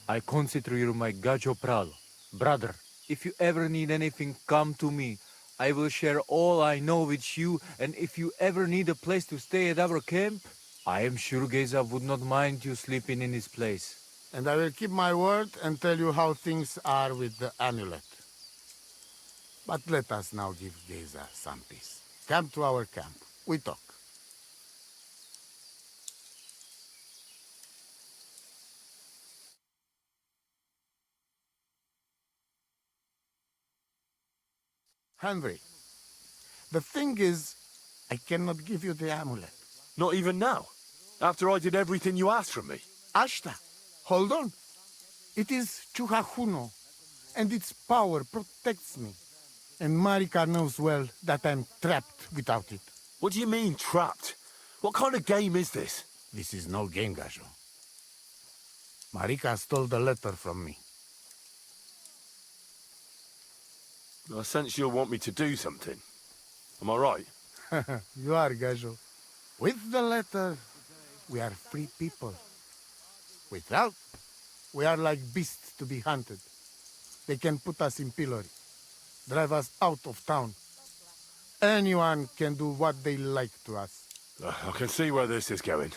I consider you my Gajo Pral. Brother, if you ever need anything, come to me. I will share all I know with you, and if you ever need a place to stay at our camp, I am sure Geza would not mind you sleeping in his place. And I will keep my word and tell you how things are with the amulet. But let us now give Geza some peace. Come to our camp. We talk. Henry, the thing is, I cannot give you the amulet. Not even now? After I did everything you asked from me? Ashta, hold on. It is Chuhajuno, and its power protects me. And Marika knows well that I'm trapped without it. What do you mean, trapped? What kind of game is this? This is no game, Gajo. Marika stole the letter from me. I sense you'll want me to do something. Am I right? You are, Gajo. With the letter, we are free people. Without, We are like beasts to be hunted. They can put us in pillory, drive us out of town. Anyone can do what they like to us. I can see where this is going.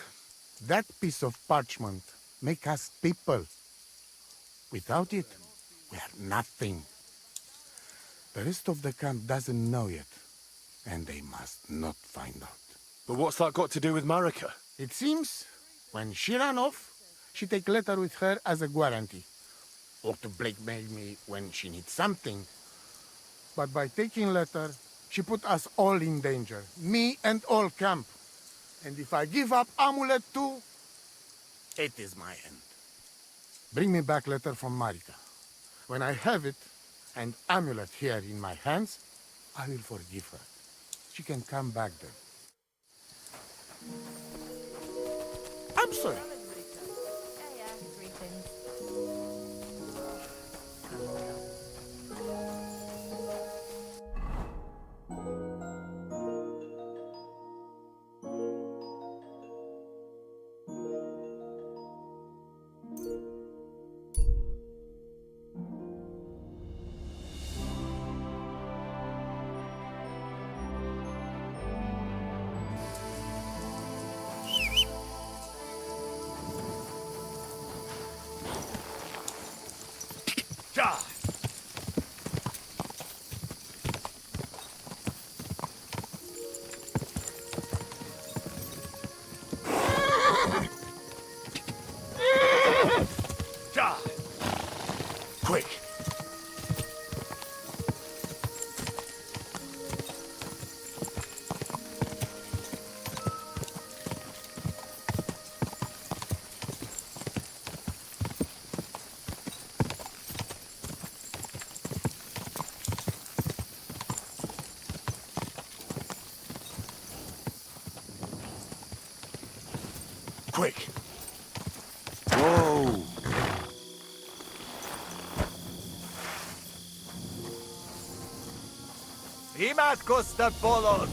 That piece of parchment make us people. Without it, we are nothing. The rest of the camp doesn't know yet, and they must not find out. But what's that got to do with Marika? It seems, when she ran off, she take letter with her as a guarantee. Or to blackmail me when she needs something. But by taking letter, she put us all in danger. Me and all camp. And if I give up amulet too, it is my end. Bring me back letter from Marika. When I have it, and amulet here in my hands, I will forgive her. She can come back then. I'm sorry. Quick! Quick! Whoa! Imat Costa Polo!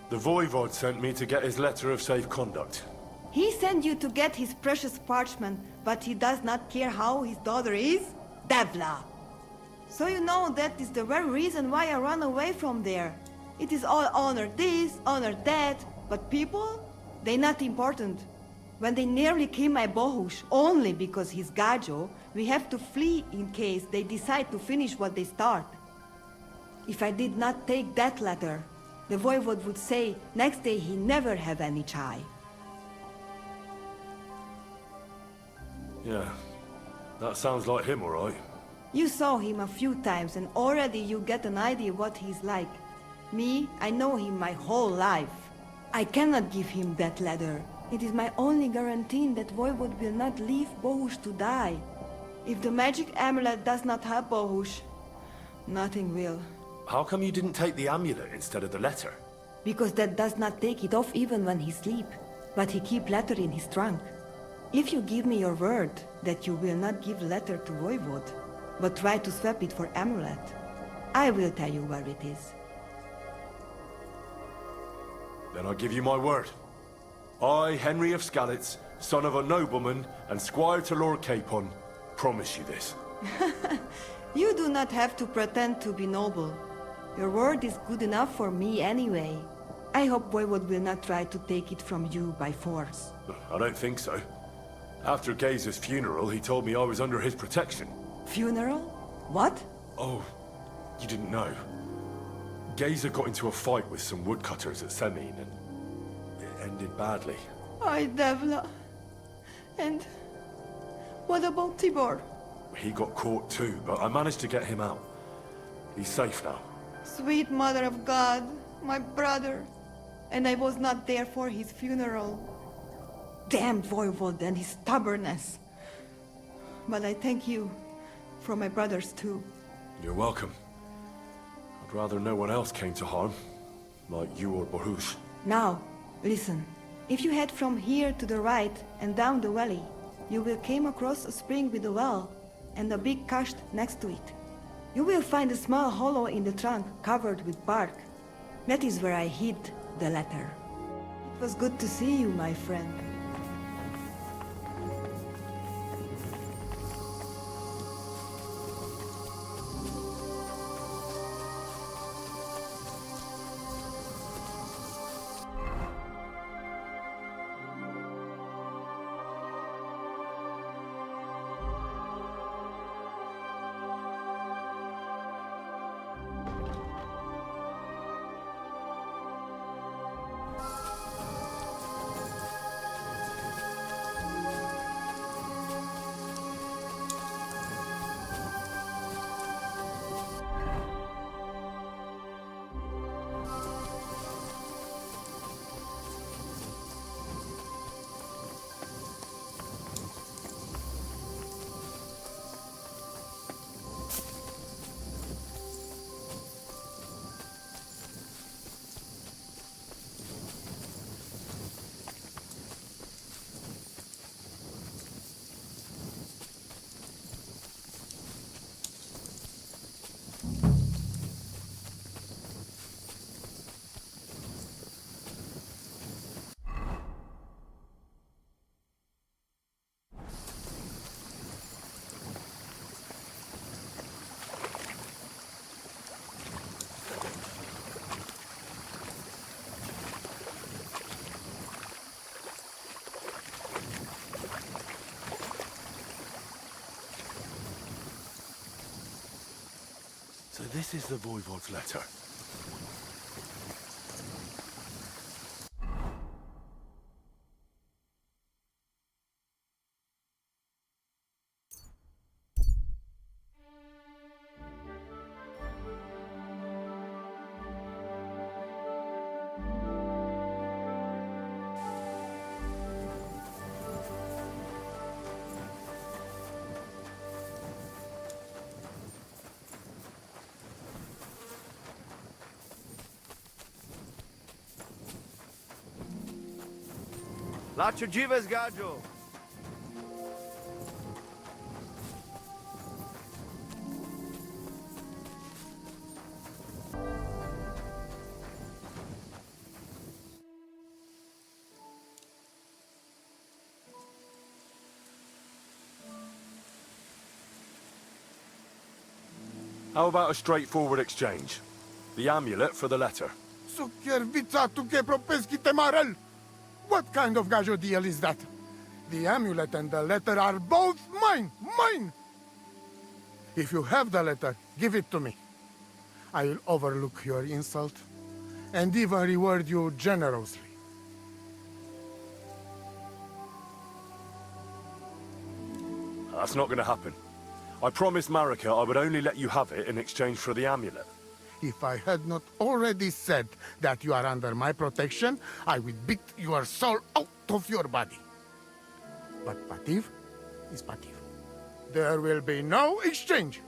The Voivod sent me to get his letter of safe conduct. He sent you to get his precious parchment, but he does not care how his daughter is? Devla! So you know that is the very reason why I run away from there. It is all honor this, honor that, but people? They not important. When they nearly kill my Bohush, only because he's Gajo, we have to flee in case they decide to finish what they start. If I did not take that letter, the Voivod would say next day he never have any chai. Yeah, that sounds like him, all right. You saw him a few times and already you get an idea what he's like. Me, I know him my whole life. I cannot give him that letter. It is my only guarantee that Voivod will not leave Bohush to die. If the magic amulet does not help Bohush, nothing will. How come you didn't take the amulet instead of the letter? Because that does not take it off even when he sleep. But he keep letter in his trunk. If you give me your word that you will not give letter to Voivod, but try to swap it for amulet, I will tell you where it is. Then I give you my word. I, Henry of Skalitz, son of a nobleman and squire to Lord Capon, promise you this. You do not have to pretend to be noble. Your word is good enough for me anyway. I hope Voivod will not try to take it from you by force. I don't think so. After Gaze's funeral, he told me I was under his protection. Funeral? What? Oh, you didn't know. Gazer got into a fight with some woodcutters at Semin, and it ended badly. Ay, Devla. And what about Tibor? He got caught too, but I managed to get him out. He's safe now. Sweet Mother of God, my brother. And I was not there for his funeral. Damn Voivod and his stubbornness. But I thank you for my brothers too. You're welcome. I'd rather no one else came to harm, like you or Baruch. Now, listen. If you head from here to the right and down the valley, you will come across a spring with a well and a big kasht next to it. You will find a small hollow in the trunk covered with bark. That is where I hid the letter. It was good to see you, my friend. So this is the Voivod's letter. Lacho dziwes, Gajo! How about a straightforward exchange? The amulet for the letter. What kind of gajo deal is that? The amulet and the letter are both mine! Mine! If you have the letter, give it to me. I will overlook your insult and even reward you generously. That's not going to happen. I promised Marika I would only let you have it in exchange for the amulet. If I had not already said that you are under my protection, I would beat your soul out of your body. But Pativ is Pativ. There will be no exchange.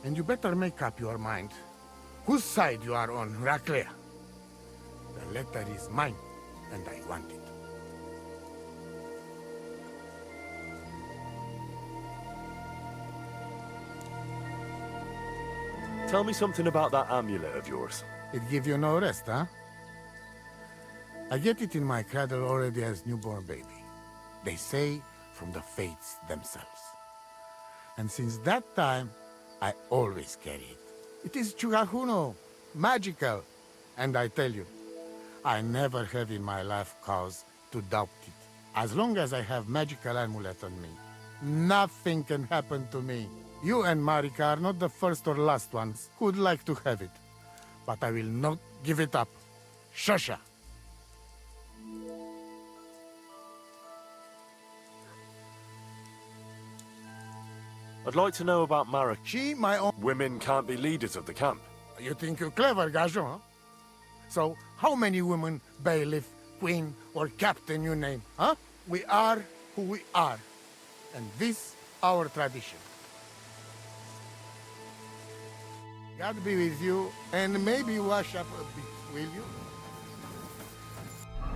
And you better make up your mind whose side you are on, Raclea. The letter is mine, and I want it. Tell me something about that amulet of yours. It give you no rest, huh? I get it in my cradle already as newborn baby. They say from the fates themselves. And since that time, I always carry it. It is Chugahuno, magical, And I tell you, I never have in my life cause to doubt it. As long as I have magical amulet on me, nothing can happen to me. You and Marika are not the first or last ones who'd like to have it. But I will not give it up. Shosha! I'd like to know about Marika. She, my own... Women can't be leaders of the camp. You think you're clever, Gajo, huh? So, how many women, bailiff, queen, or captain you name, huh? We are who we are. And this, our tradition. God be with you, and maybe wash up a bit, will you?